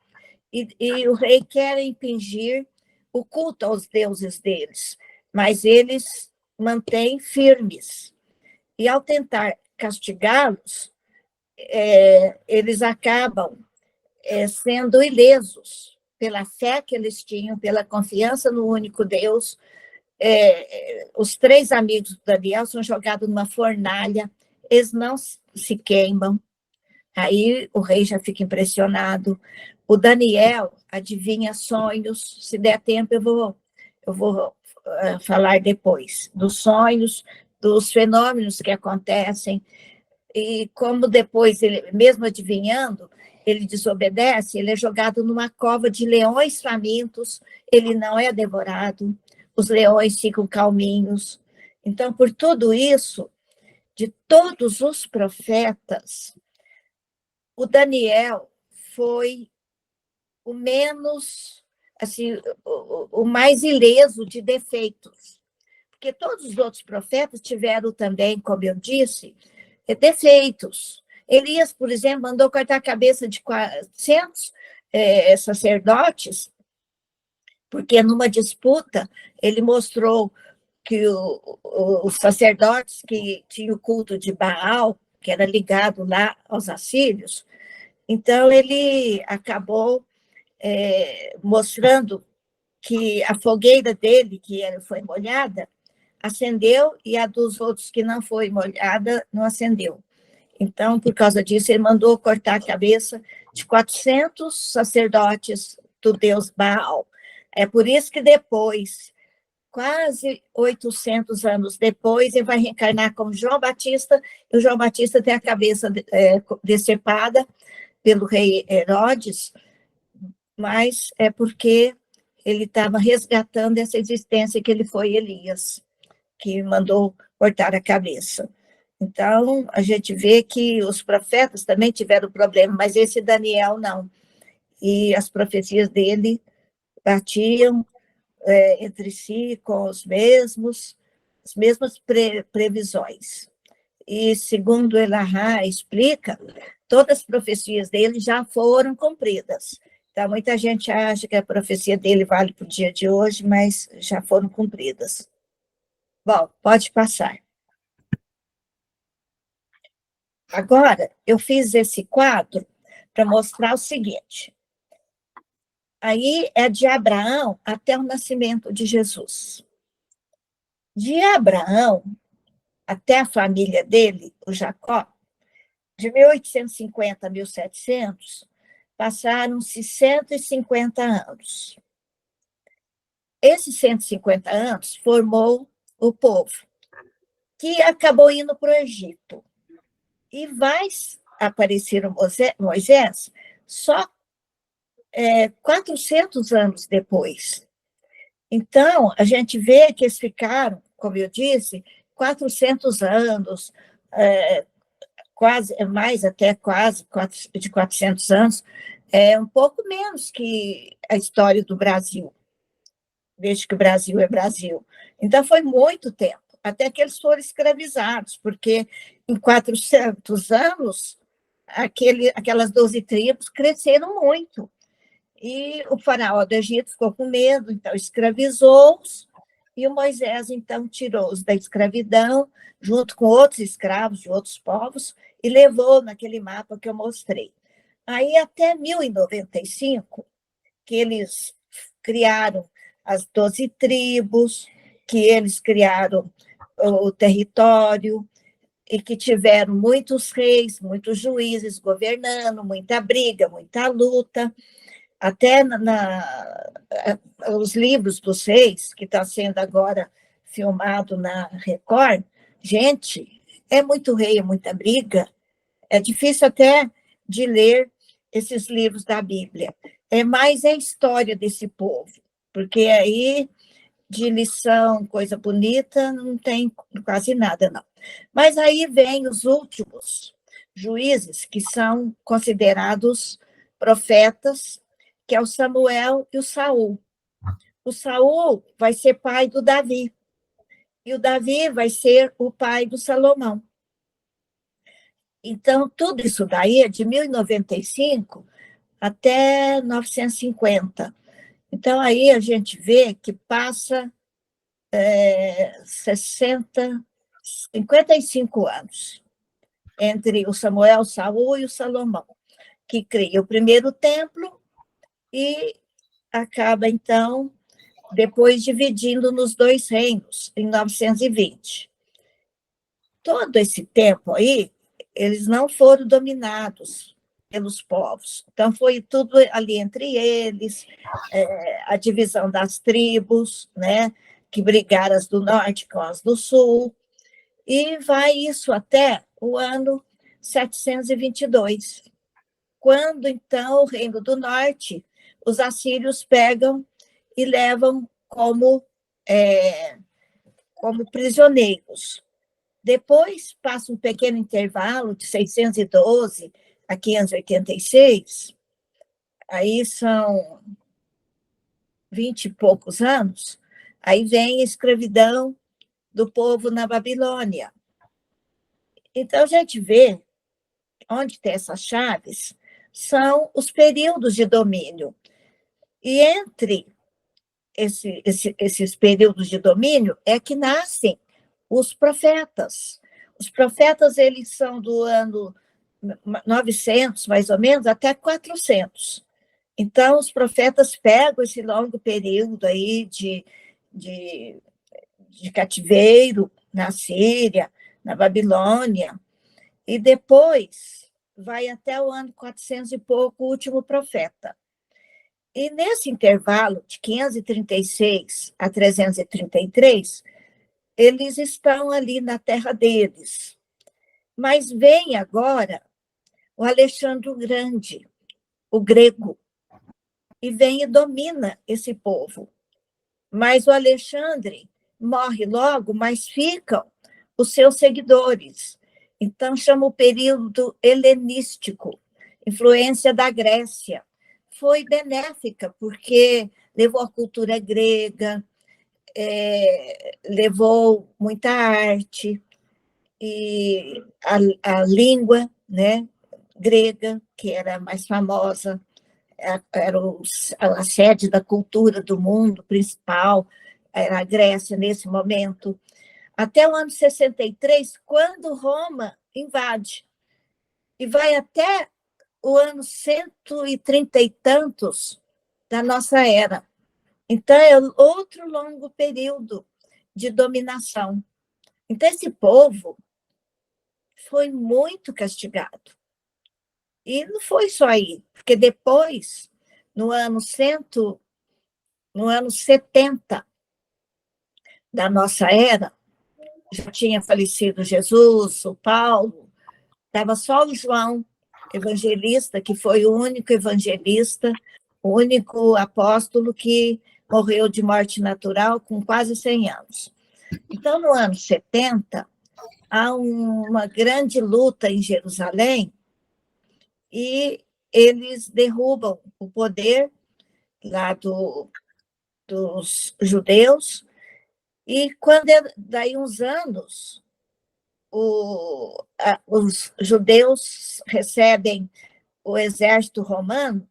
[SPEAKER 4] E o rei quer impingir o culto aos deuses deles, mas eles mantêm firmes. E ao tentar castigá-los, eles acabam sendo ilesos pela fé que eles tinham, pela confiança no único Deus. Os 3 amigos do Daniel são jogados numa fornalha, eles não se queimam. Aí o rei já fica impressionado. O Daniel adivinha sonhos. Se der tempo, eu vou falar depois dos sonhos, dos fenômenos que acontecem. E como depois, ele mesmo adivinhando, ele desobedece, ele é jogado numa cova de leões famintos, ele não é devorado, os leões ficam calminhos. Então, por tudo isso, de todos os profetas, o Daniel foi o menos, assim, o mais ileso de defeitos, porque todos os outros profetas tiveram também, como eu disse, defeitos. Elias, por exemplo, mandou cortar a cabeça de 400 sacerdotes, porque numa disputa ele mostrou que os sacerdotes que tinham o culto de Baal, que era ligado lá aos assírios, então ele acabou mostrando que a fogueira dele, que foi molhada, acendeu, e a dos outros que não foi molhada, não acendeu. Então, por causa disso, ele mandou cortar a cabeça de 400 sacerdotes do deus Baal. É por isso que depois, quase 800 anos depois, ele vai reencarnar como João Batista, e o João Batista tem a cabeça decepada pelo rei Herodes, mas é porque ele estava resgatando essa existência que ele foi Elias, que mandou cortar a cabeça. Então, a gente vê que os profetas também tiveram problema, mas esse Daniel não. E as profecias dele batiam entre si com as mesmas previsões. E, segundo Elahá explica, todas as profecias dele já foram cumpridas. Então, muita gente acha que a profecia dele vale para o dia de hoje, mas já foram cumpridas. Bom, pode passar. Agora, eu fiz esse quadro para mostrar o seguinte. Aí é de Abraão até o nascimento de Jesus. De Abraão até a família dele, o Jacó, de 1850 a 1700, passaram-se 150 anos. Esses 150 anos formou o povo, que acabou indo para o Egito. E vai aparecer o Moisés só 400 anos depois. Então, a gente vê que eles ficaram, como eu disse, 400 anos, quase, mais até quase de 400 anos, um pouco menos que a história do Brasil, desde que o Brasil é Brasil. Então, foi muito tempo, até que eles foram escravizados, porque em 400 anos, aquelas 12 tribos cresceram muito. E o faraó do Egito ficou com medo, então escravizou-os E o Moisés, então, tirou-os da escravidão, junto com outros escravos de outros povos, e levou naquele mapa que eu mostrei. Aí, até 1095, que eles criaram as 12 tribos, que eles criaram o território, e que tiveram muitos reis, muitos juízes governando, muita briga, muita luta. Até os livros dos reis, que está sendo agora filmado na Record, gente, é muito rei, é muita briga, é difícil até de ler esses livros da Bíblia. É mais a história desse povo, porque aí de lição, coisa bonita, não tem quase nada, não. Mas aí vem os últimos juízes, que são considerados profetas, que é o Samuel e o Saul. O Saul vai ser pai do Davi, e o Davi vai ser o pai do Salomão. Então, tudo isso daí é de 1095 até 950. Então, aí a gente vê que passa 55 anos entre o Samuel, o Saul e o Salomão, que cria o primeiro templo e acaba, então, depois dividindo nos 2 reinos, em 920. Todo esse tempo aí, eles não foram dominados pelos povos. Então, foi tudo ali entre eles, a divisão das tribos, né, que brigaram as do norte com as do sul, e vai isso até o ano 722, quando, então, o Reino do Norte, os assírios pegam e levam como prisioneiros. Depois passa um pequeno intervalo de 612 a 586, aí são 20 e poucos anos, aí vem a escravidão do povo na Babilônia. Então, a gente vê onde tem essas chaves, são os períodos de domínio. E entre esses períodos de domínio é que nascem os profetas. Os profetas, eles são do ano 900, mais ou menos, até 400. Então, os profetas pegam esse longo período aí de cativeiro na Síria, na Babilônia, e depois vai até o ano 400 e pouco, o último profeta. E nesse intervalo de 536 a 333, eles estão ali na terra deles. Mas vem agora o Alexandre o Grande, o grego, e vem e domina esse povo. Mas o Alexandre morre logo, mas ficam os seus seguidores. Então, chama o período helenístico, influência da Grécia. Foi benéfica, porque levou a cultura grega, levou muita arte, e a língua, né, grega, que era mais famosa, era a sede da cultura do mundo principal, era a Grécia nesse momento, até o ano 63, quando Roma invade, e vai até o ano 130 e tantos da nossa era. Então, é outro longo período de dominação. Então, esse povo foi muito castigado. E não foi só aí, porque depois, no ano 70 da nossa era, já tinha falecido Jesus, o Paulo, estava só o João, evangelista, que foi o único evangelista, o único apóstolo que morreu de morte natural com quase 100 anos. Então, no ano 70, há uma grande luta em Jerusalém e eles derrubam o poder lá dos judeus, e quando daí uns anos os judeus recebem o exército romano,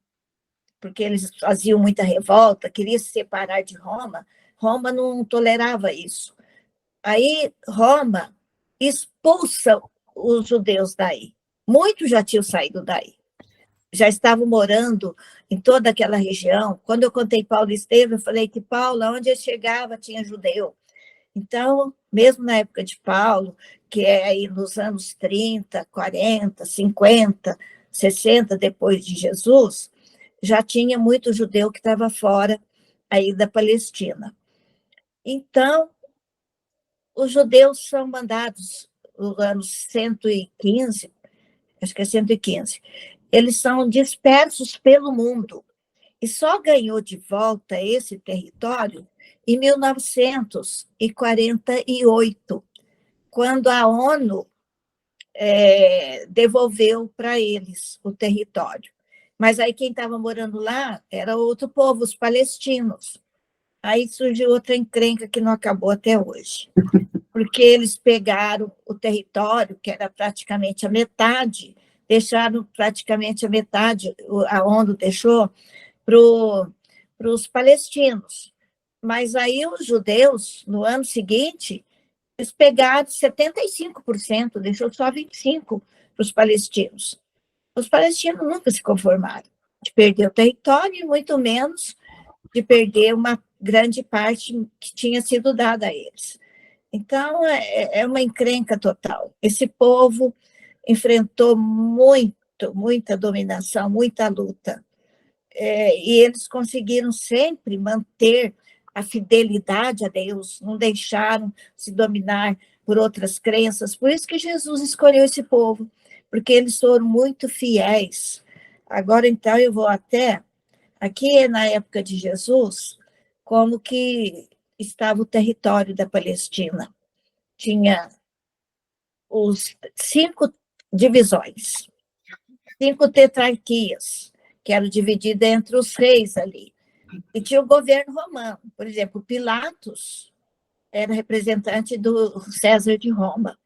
[SPEAKER 4] porque eles faziam muita revolta, queriam se separar de Roma. Roma não tolerava isso. Aí Roma expulsa os judeus daí. Muitos já tinham saído daí. Já estavam morando em toda aquela região. Quando eu contei Paulo e Estevão, eu falei que Paulo, onde ele chegava, tinha judeu. Então, mesmo na época de Paulo, que é aí nos anos 30, 40, 50, 60 depois de Jesus, já tinha muito judeu que estava fora aí da Palestina. Então, os judeus são mandados no ano 115, acho que é 115, eles são dispersos pelo mundo e só ganhou de volta esse território em 1948, quando a ONU devolveu para eles o território. Mas aí quem estava morando lá era outro povo, os palestinos. Aí surgiu outra encrenca que não acabou até hoje, porque eles pegaram o território, que era praticamente a metade, deixaram praticamente a metade, a ONU deixou para os palestinos. Mas aí os judeus, no ano seguinte, eles pegaram 75%, deixou só 25% para os palestinos. Os palestinos nunca se conformaram de perder o território, e muito menos de perder uma grande parte que tinha sido dada a eles. Então, é uma encrenca total. Esse povo enfrentou muita dominação, muita luta. E eles conseguiram sempre manter a fidelidade a Deus, não deixaram se dominar por outras crenças. Por isso que Jesus escolheu esse povo, porque eles foram muito fiéis. Agora, então, eu vou até... Aqui, na época de Jesus, como que estava o território da Palestina. Tinha os 5 divisões, 5 tetrarquias, que eram divididas entre os reis ali. E tinha o governo romano. Por exemplo, Pilatos era representante do César de Roma.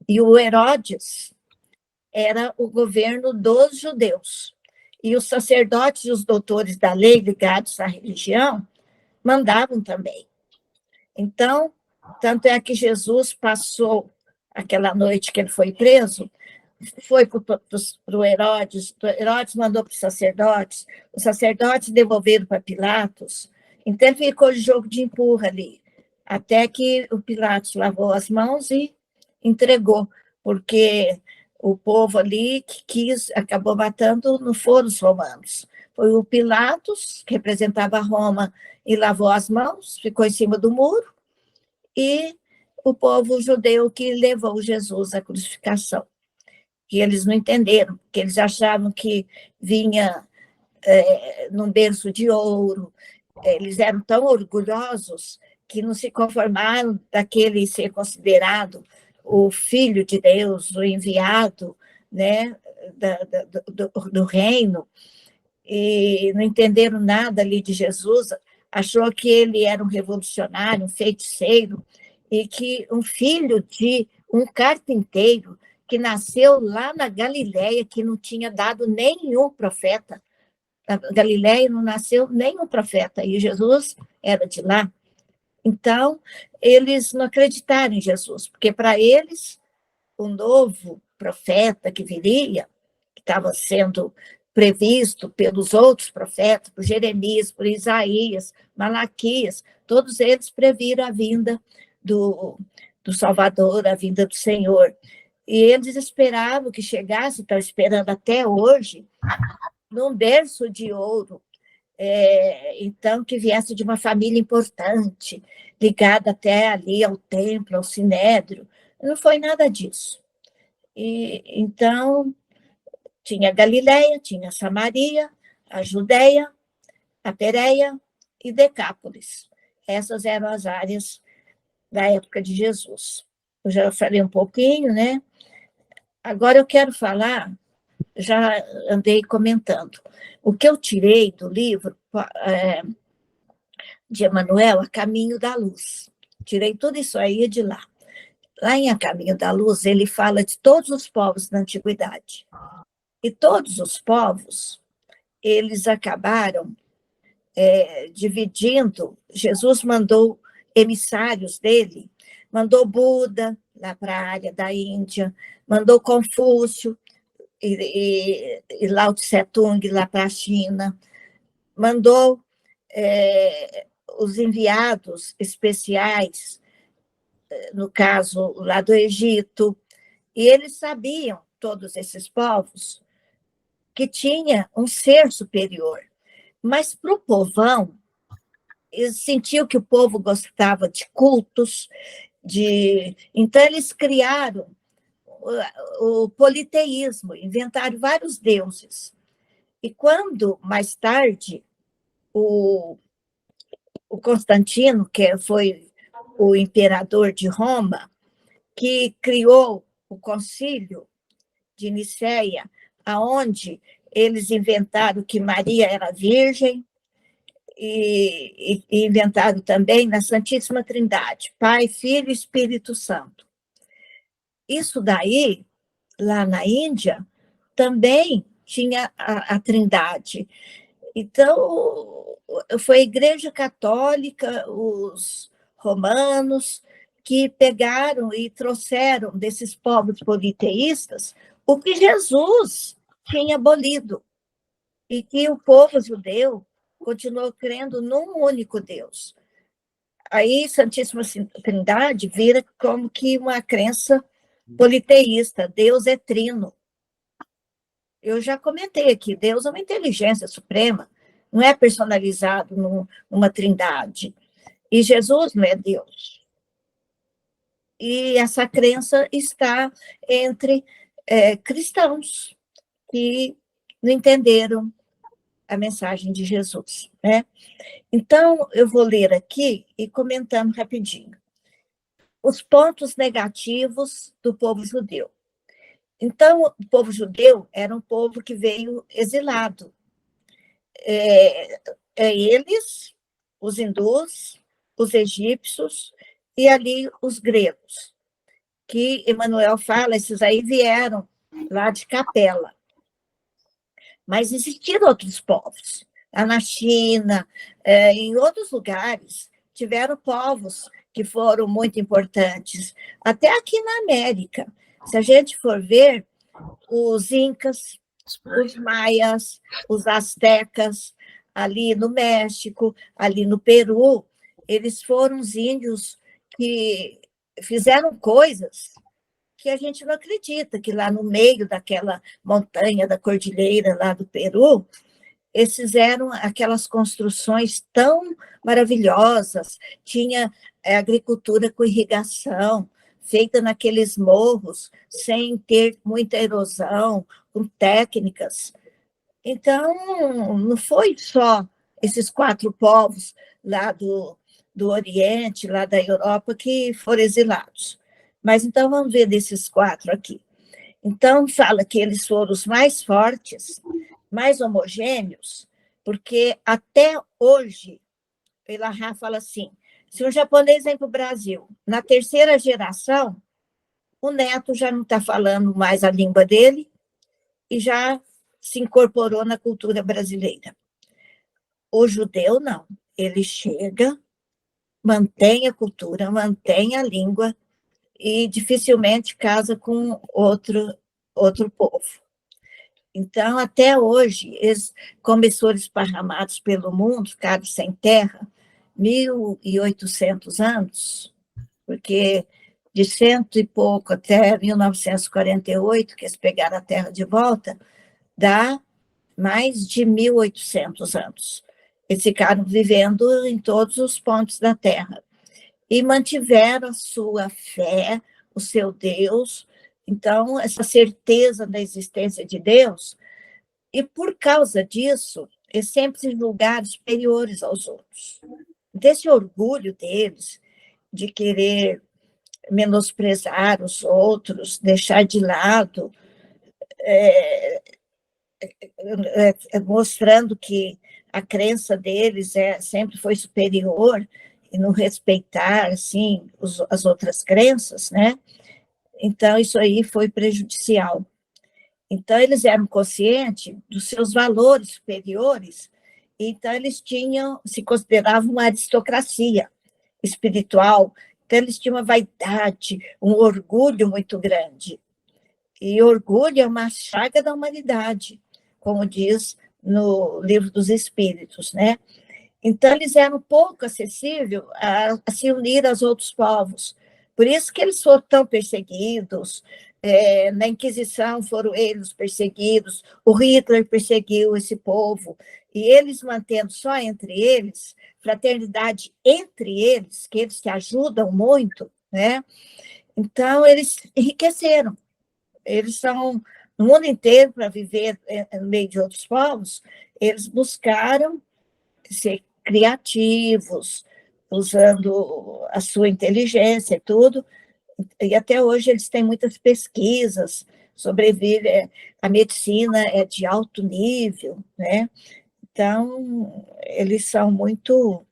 [SPEAKER 4] E o Herodes era o governo dos judeus. E os sacerdotes e os doutores da lei ligados à religião mandavam também. Então, tanto é que Jesus passou aquela noite que ele foi preso, foi para o Herodes, Herodes mandou para os sacerdotes devolveram para Pilatos, então ficou de jogo de empurra ali, até que o Pilatos lavou as mãos e entregou, porque o povo ali que quis, acabou matando, não foram os romanos, foi o Pilatos, que representava Roma, e lavou as mãos, ficou em cima do muro, e o povo judeu que levou Jesus à crucificação. Que eles não entenderam, porque eles achavam que vinha num berço de ouro, eles eram tão orgulhosos que não se conformaram daquele ser considerado o Filho de Deus, o enviado, né, do reino, e não entenderam nada ali de Jesus, achou que ele era um revolucionário, um feiticeiro, e que um filho de um carpinteiro que nasceu lá na Galileia, que não tinha dado nenhum profeta. Na Galileia não nasceu nenhum profeta, e Jesus era de lá. Então, eles não acreditaram em Jesus, porque para eles, o novo profeta que viria, que estava sendo previsto pelos outros profetas, por Jeremias, por Isaías, Malaquias, todos eles previram a vinda do Salvador, a vinda do Senhor. E eles esperavam que chegasse, estão esperando até hoje, num berço de ouro, então que viesse de uma família importante, ligada até ali ao templo, ao sinédrio. Não foi nada disso. E então tinha a Galileia, tinha a Samaria, a Judeia, a Pérea e Decápolis. Essas eram as áreas da época de Jesus. Eu já falei um pouquinho, né? Agora eu quero falar, já andei comentando, o que eu tirei do livro de Emmanuel, A Caminho da Luz. Tirei tudo isso aí de lá. Lá em A Caminho da Luz, ele fala de todos os povos da antiguidade. E todos os povos, eles acabaram dividindo, Jesus mandou emissários dele, mandou Buda lá para a área da Índia, mandou Confúcio e Lao Tse Tung lá para a China, mandou os enviados especiais, no caso lá do Egito, e eles sabiam, todos esses povos, que tinha um ser superior. Mas para o povão, eles sentiam que o povo gostava de cultos, então eles criaram o politeísmo, inventaram vários deuses. E quando, mais tarde, o Constantino, que foi o imperador de Roma, que criou o concílio de Nicéia, aonde eles inventaram que Maria era virgem, e inventaram também na Santíssima Trindade, Pai, Filho e Espírito Santo. Isso daí, lá na Índia, também tinha a Trindade. Então, foi a Igreja Católica, os romanos, que pegaram e trouxeram desses povos politeístas o que Jesus tinha abolido, e que o povo judeu continuou crendo num único Deus. Aí, Santíssima Trindade vira como que uma crença politeísta, Deus é trino. Eu já comentei aqui, Deus é uma inteligência suprema, não é personalizado numa trindade. E Jesus não é Deus. E essa crença está entre cristãos que não entenderam a mensagem de Jesus, né? Então, eu vou ler aqui e comentando rapidinho. Os pontos negativos do povo judeu. Então, o povo judeu era um povo que veio exilado. Eles, os hindus, os egípcios e ali os gregos, que Emmanuel fala, esses aí vieram lá de Capela. Mas existiram outros povos. Lá na China, em outros lugares, tiveram povos que foram muito importantes. Até aqui na América. Se a gente for ver, os incas, os maias, os astecas, ali no México, ali no Peru, eles foram os índios que fizeram coisas que a gente não acredita, que lá no meio daquela montanha da cordilheira lá do Peru, eles fizeram aquelas construções tão maravilhosas, tinha agricultura com irrigação, feita naqueles morros, sem ter muita erosão, com técnicas. Então, não foi só esses 4 povos lá do Oriente, lá da Europa, que foram exilados. Mas então vamos ver desses 4 aqui. Então, fala que eles foram os mais fortes, mais homogêneos, porque até hoje, Elahá fala assim, se um japonês vem para o Brasil, na 3ª geração, o neto já não está falando mais a língua dele e já se incorporou na cultura brasileira. O judeu, não. Ele chega, mantém a cultura, mantém a língua e dificilmente casa com outro povo. Então, até hoje, como eles foram esparramados pelo mundo, ficaram sem terra, 1.800 anos, porque de 100 e pouco até 1948, que eles pegaram a terra de volta, dá mais de 1.800 anos. Eles ficaram vivendo em todos os pontos da terra e mantiveram a sua fé, o seu Deus. Então, essa certeza da existência de Deus, e por causa disso, eles sempre se julgaram superiores aos outros. Desse orgulho deles de querer menosprezar os outros, deixar de lado, mostrando que a crença deles sempre foi superior e não respeitar assim as outras crenças, né? Então isso aí foi prejudicial. Então eles eram conscientes dos seus valores superiores Então, eles se consideravam uma aristocracia espiritual, então eles tinham uma vaidade, um orgulho muito grande. E orgulho é uma chaga da humanidade, como diz no Livro dos Espíritos, né? Então, eles eram pouco acessíveis a se unir aos outros povos. Por isso que eles foram tão perseguidos. Na Inquisição foram eles perseguidos, o Hitler perseguiu esse povo, e eles mantendo só entre eles, fraternidade entre eles, que eles se ajudam muito, né? Então, eles enriqueceram. Eles são, no mundo inteiro, para viver no meio de outros povos, eles buscaram ser criativos, usando a sua inteligência e tudo, e até hoje eles têm muitas pesquisas sobre a medicina é de alto nível, né? Então, eles são muito,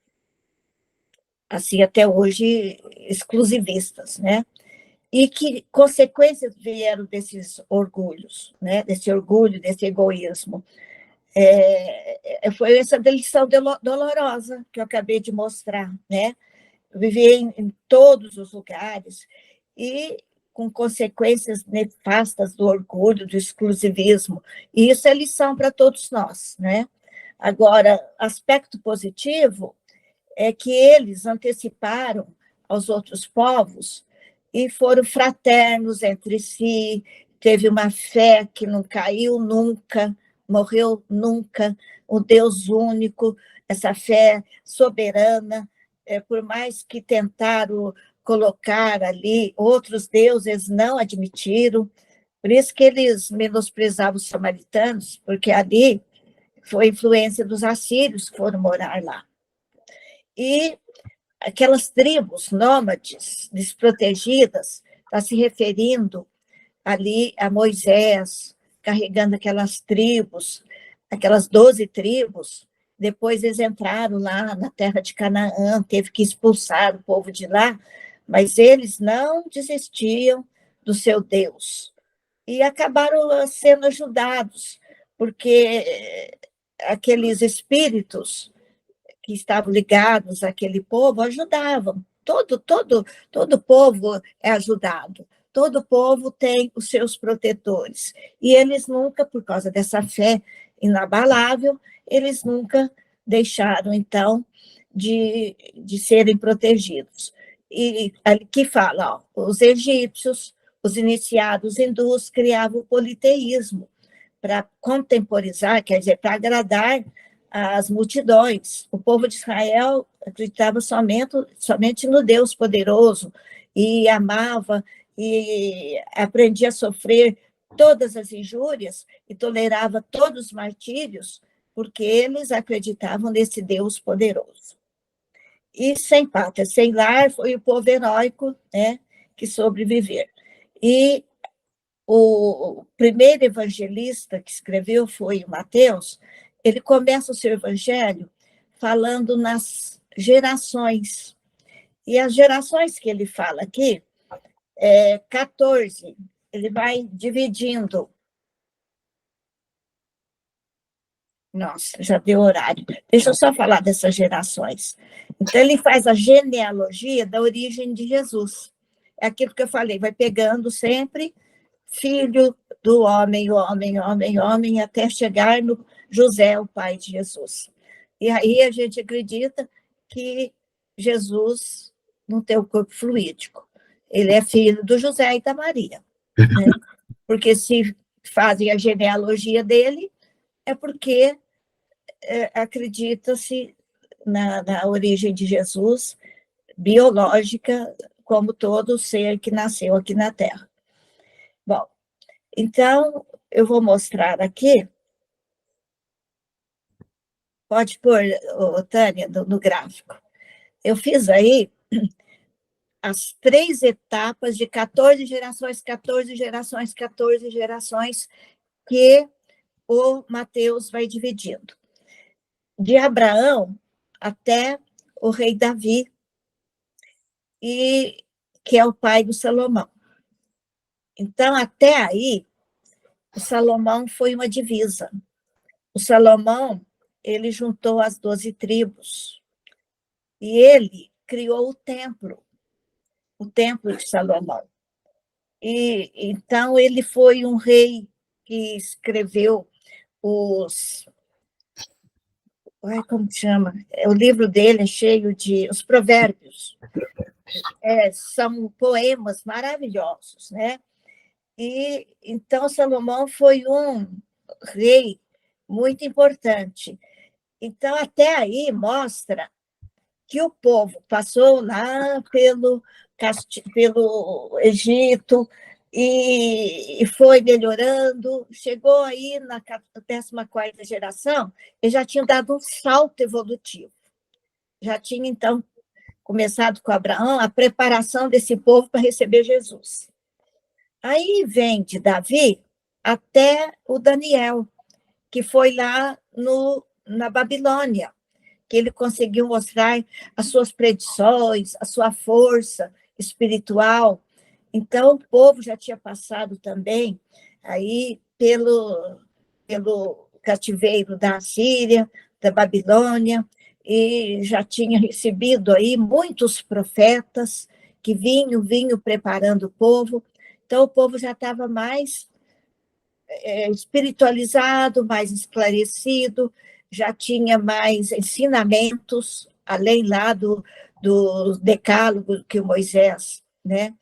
[SPEAKER 4] assim, até hoje, exclusivistas, né? E que consequências vieram desses orgulhos, né? Desse orgulho, desse egoísmo. Foi essa lição dolorosa que eu acabei de mostrar, né? Viver em todos os lugares e com consequências nefastas do orgulho, do exclusivismo. E isso é lição para todos nós, né? Agora, aspecto positivo é que eles anteciparam aos outros povos e foram fraternos entre si, teve uma fé que não caiu nunca, morreu nunca, o Deus único, essa fé soberana, por mais que tentaram colocar ali outros deuses, não admitiram, por isso que eles menosprezavam os samaritanos, porque ali foi influência dos assírios que foram morar lá. E aquelas tribos nômades, desprotegidas, está se referindo ali a Moisés, carregando aquelas tribos, aquelas 12 tribos, depois eles entraram lá na terra de Canaã, teve que expulsar o povo de lá, mas eles não desistiam do seu Deus. E acabaram sendo ajudados, porque aqueles espíritos que estavam ligados àquele povo ajudavam. Todo povo é ajudado. Todo povo tem os seus protetores. E eles nunca, por causa dessa fé inabalável, eles nunca deixaram, então, de serem protegidos. E aqui fala, ó, os egípcios, os iniciados hindus criavam o politeísmo para contemporizar, quer dizer, para agradar as multidões. O povo de Israel acreditava somente no Deus poderoso e amava e aprendia a sofrer todas as injúrias e tolerava todos os martírios, porque eles acreditavam nesse Deus poderoso. E sem pátria, sem lar, foi o povo heróico, né, que sobreviveu. E o primeiro evangelista que escreveu foi o Mateus. Ele começa o seu evangelho falando nas gerações. E as gerações que ele fala aqui, 14, ele vai dividindo. Nossa, já deu horário. Deixa eu só falar dessas gerações. Então, ele faz a genealogia da origem de Jesus. É aquilo que eu falei, vai pegando sempre filho do homem, homem, até chegar no José, o pai de Jesus. E aí a gente acredita que Jesus não tem o corpo fluídico. Ele é filho do José e da Maria. Né? Porque se fazem a genealogia dele, é porque acredita-se na origem de Jesus, biológica, como todo ser que nasceu aqui na Terra. Bom, então, eu vou mostrar aqui. Pode pôr, Tânia, no gráfico. Eu fiz aí as 3 etapas de 14 gerações, 14 gerações, 14 gerações, que o Mateus vai dividindo. De Abraão até o rei Davi, que é o pai do Salomão. Então, até aí, o Salomão foi uma divisa. O Salomão ele juntou as 12 tribos e ele criou o templo de Salomão. E então ele foi um rei que escreveu como chama? O livro dele é cheio de os provérbios. São poemas maravilhosos, né? E então Salomão foi um rei muito importante. Então até aí mostra que o povo passou lá pelo Egito e foi melhorando, chegou aí na 14ª geração, e já tinha dado um salto evolutivo. Já tinha, então, começado com Abraão a preparação desse povo para receber Jesus. Aí vem de Davi até o Daniel, que foi lá na Babilônia, que ele conseguiu mostrar as suas predições, a sua força espiritual. Então, o povo já tinha passado também aí pelo cativeiro da Assíria, da Babilônia, e já tinha recebido aí muitos profetas que vinham preparando o povo. Então, o povo já estava mais espiritualizado, mais esclarecido, já tinha mais ensinamentos, além lá do decálogo que o Moisés, né,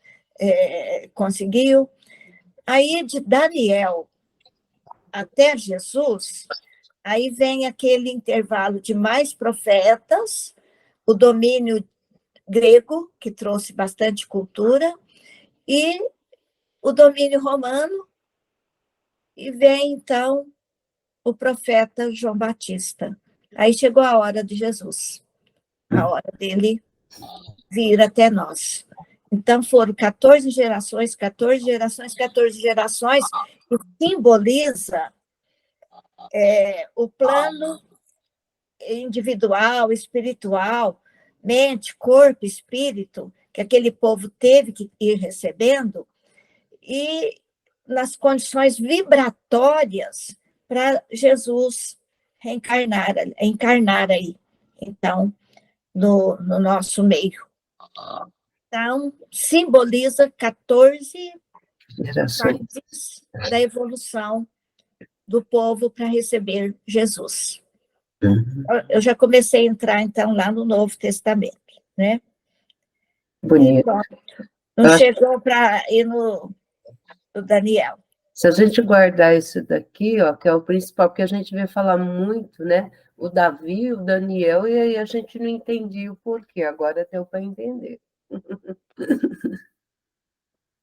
[SPEAKER 4] conseguiu. Aí, de Daniel até Jesus, aí vem aquele intervalo de mais profetas, o domínio grego, que trouxe bastante cultura, e o domínio romano, e vem, então, o profeta João Batista. Aí chegou a hora de Jesus, a hora dele vir até nós. Então, foram 14 gerações, 14 gerações, 14 gerações, que simboliza o plano individual, espiritual, mente, corpo, espírito, que aquele povo teve que ir recebendo, e nas condições vibratórias para Jesus encarnar aí, então, no nosso meio. Então, simboliza 14 fases da evolução do povo para receber Jesus. Eu já comecei a entrar, então, lá no Novo Testamento, né?
[SPEAKER 1] Bonito.
[SPEAKER 4] Não chegou para ir no Daniel.
[SPEAKER 1] Se a gente guardar isso daqui, ó, que é o principal, porque a gente vê falar muito, né? O Davi, o Daniel, e aí a gente não entendia o porquê, agora deu para entender.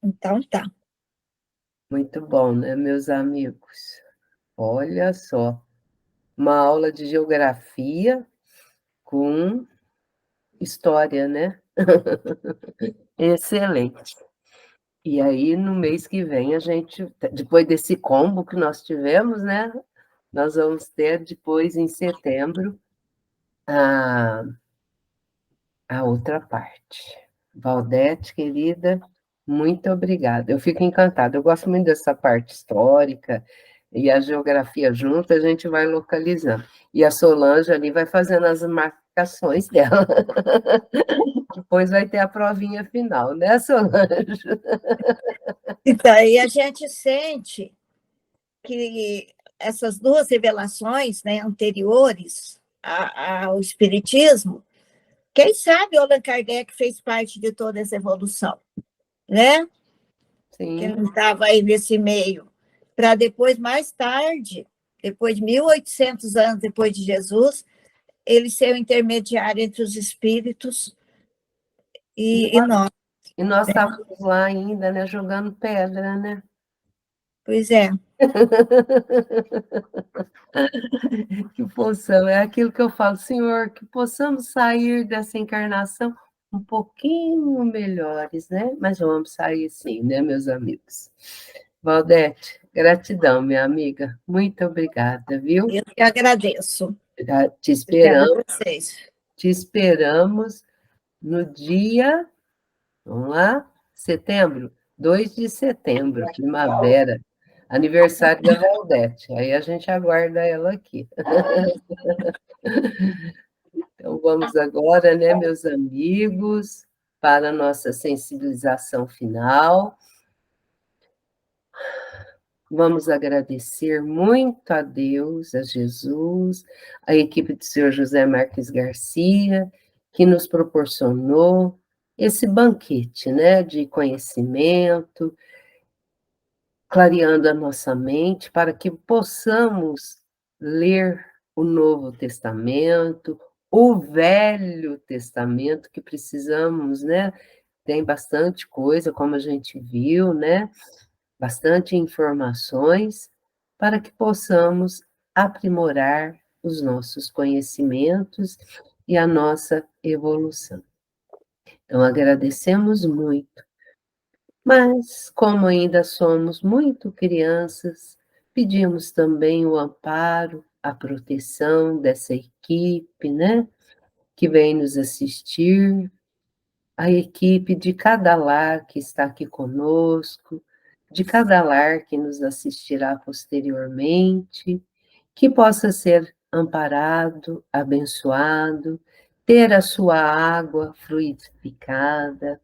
[SPEAKER 4] Então, tá.
[SPEAKER 1] Muito bom, né, meus amigos? Olha só, uma aula de geografia com história, né? Excelente. E aí, no mês que vem, a gente, depois desse combo que nós tivemos, né? Nós vamos ter depois, em setembro, a outra parte. Valdete, querida, muito obrigada. Eu fico encantada. Eu gosto muito dessa parte histórica e a geografia junto, a gente vai localizando. E a Solange ali vai fazendo as marcações dela. Depois vai ter a provinha final, né, Solange?
[SPEAKER 4] Então, aí a gente sente que essas duas revelações, né, anteriores ao Espiritismo, quem sabe o Allan Kardec fez parte de toda essa evolução, né?
[SPEAKER 1] Sim.
[SPEAKER 4] Que ele não estava aí nesse meio, para depois, mais tarde, depois de 1800 anos depois de Jesus, ele ser o intermediário entre os espíritos e nós.
[SPEAKER 1] E nós estávamos lá ainda, né, jogando pedra, né?
[SPEAKER 4] Pois é.
[SPEAKER 1] Que possamos, é aquilo que eu falo, Senhor, que possamos sair dessa encarnação um pouquinho melhores, né? Mas vamos sair sim, né, meus amigos? Valdete, gratidão, minha amiga. Muito obrigada, viu?
[SPEAKER 4] Eu que agradeço.
[SPEAKER 1] Te esperamos.
[SPEAKER 4] Obrigada a vocês.
[SPEAKER 1] Te esperamos no dia, vamos lá, setembro, 2 de setembro, primavera. Aniversário da Valdete, aí a gente aguarda ela aqui. Então, vamos agora, né, meus amigos, para a nossa sensibilização final. Vamos agradecer muito a Deus, a Jesus, a equipe do senhor José Marques Garcia, que nos proporcionou esse banquete, né, de conhecimento, clareando a nossa mente para que possamos ler o Novo Testamento, o Velho Testamento, que precisamos, né? Tem bastante coisa, como a gente viu, né? Bastante informações, para que possamos aprimorar os nossos conhecimentos e a nossa evolução. Então, agradecemos muito. Mas, como ainda somos muito crianças, pedimos também o amparo, a proteção dessa equipe, né, que vem nos assistir, a equipe de cada lar que está aqui conosco, de cada lar que nos assistirá posteriormente, que possa ser amparado, abençoado, ter a sua água fluidificada,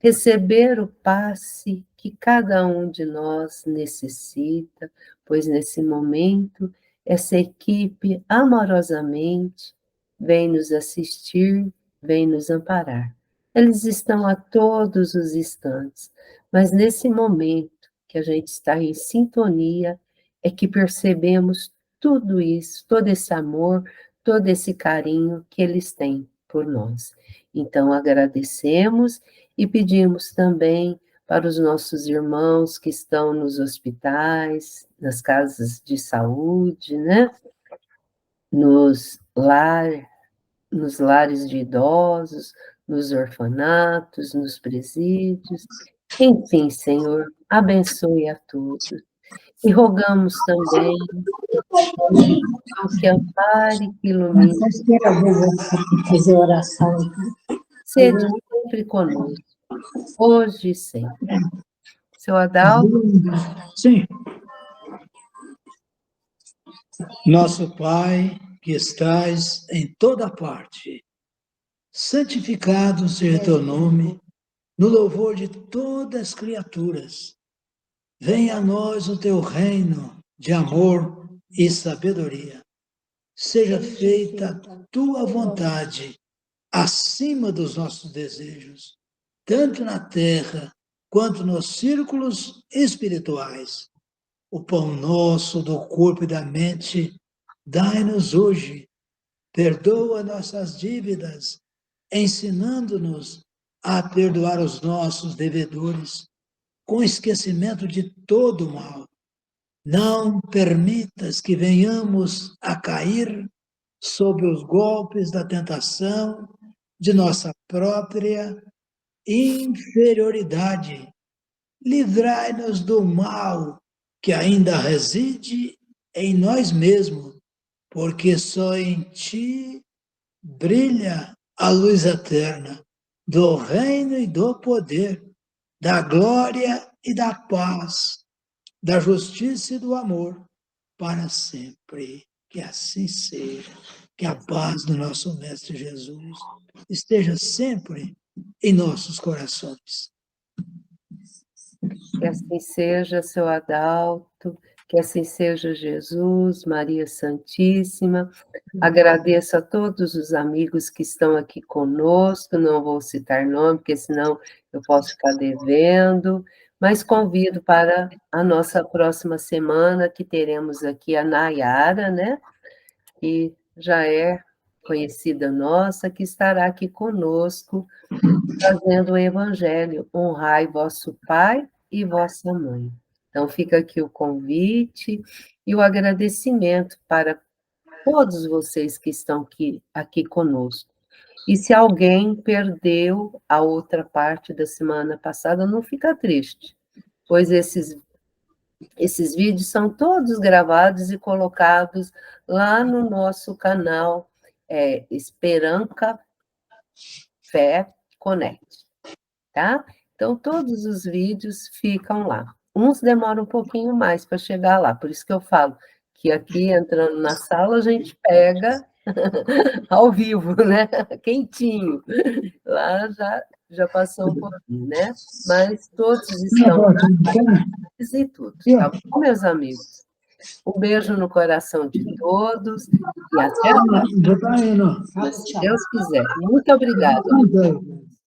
[SPEAKER 1] receber o passe que cada um de nós necessita, pois nesse momento essa equipe amorosamente vem nos assistir, vem nos amparar. Eles estão a todos os instantes, mas nesse momento que a gente está em sintonia, é que percebemos tudo isso, todo esse amor, todo esse carinho que eles têm por nós. Então, agradecemos e pedimos também para os nossos irmãos que estão nos hospitais, nas casas de saúde, né? Nos, nos lares de idosos, nos orfanatos, nos presídios. Enfim, Senhor, abençoe a todos. E rogamos também ao que ampare, que ilumine.
[SPEAKER 5] Sexta-feira eu vou fazer oração.
[SPEAKER 1] Sede sempre conosco, hoje e sempre. Seu Adalto.
[SPEAKER 5] Sim. Nosso Pai, que estás em toda parte, santificado seja teu nome, no louvor de todas as criaturas. Venha a nós o teu reino de amor e sabedoria. Seja feita a tua vontade acima dos nossos desejos, tanto na terra quanto nos círculos espirituais. O pão nosso do corpo e da mente, dai-nos hoje. Perdoa nossas dívidas, ensinando-nos a perdoar os nossos devedores, com esquecimento de todo o mal. Não permitas que venhamos a cair sob os golpes da tentação de nossa própria inferioridade. Livrai-nos do mal que ainda reside em nós mesmos, porque só em ti brilha a luz eterna do reino e do poder, da glória e da paz, da justiça e do amor, para sempre. Que assim seja. Que a paz do nosso Mestre Jesus esteja sempre em nossos corações.
[SPEAKER 1] Que assim seja, seu Adalto, que assim seja, Jesus, Maria Santíssima. Agradeço a todos os amigos que estão aqui conosco, não vou citar nome, porque senão eu posso ficar devendo, mas convido para a nossa próxima semana, que teremos aqui a Nayara, né? Que já é conhecida nossa, que estará aqui conosco, trazendo o Evangelho. Honrai vosso Pai e vossa mãe. Então, fica aqui o convite e o agradecimento para todos vocês que estão aqui conosco. E se alguém perdeu a outra parte da semana passada, não fica triste, pois esses vídeos são todos gravados e colocados lá no nosso canal Esperança Fé Connect, tá? Então, todos os vídeos ficam lá. Uns demoram um pouquinho mais para chegar lá, por isso que eu falo que aqui, entrando na sala, a gente pega ao vivo, né? Quentinho. Lá já passou um pouquinho, né? Mas todos estão e tudo, tá bom, meus amigos? Um beijo no coração de todos e até a próxima, se Deus quiser. Muito obrigada.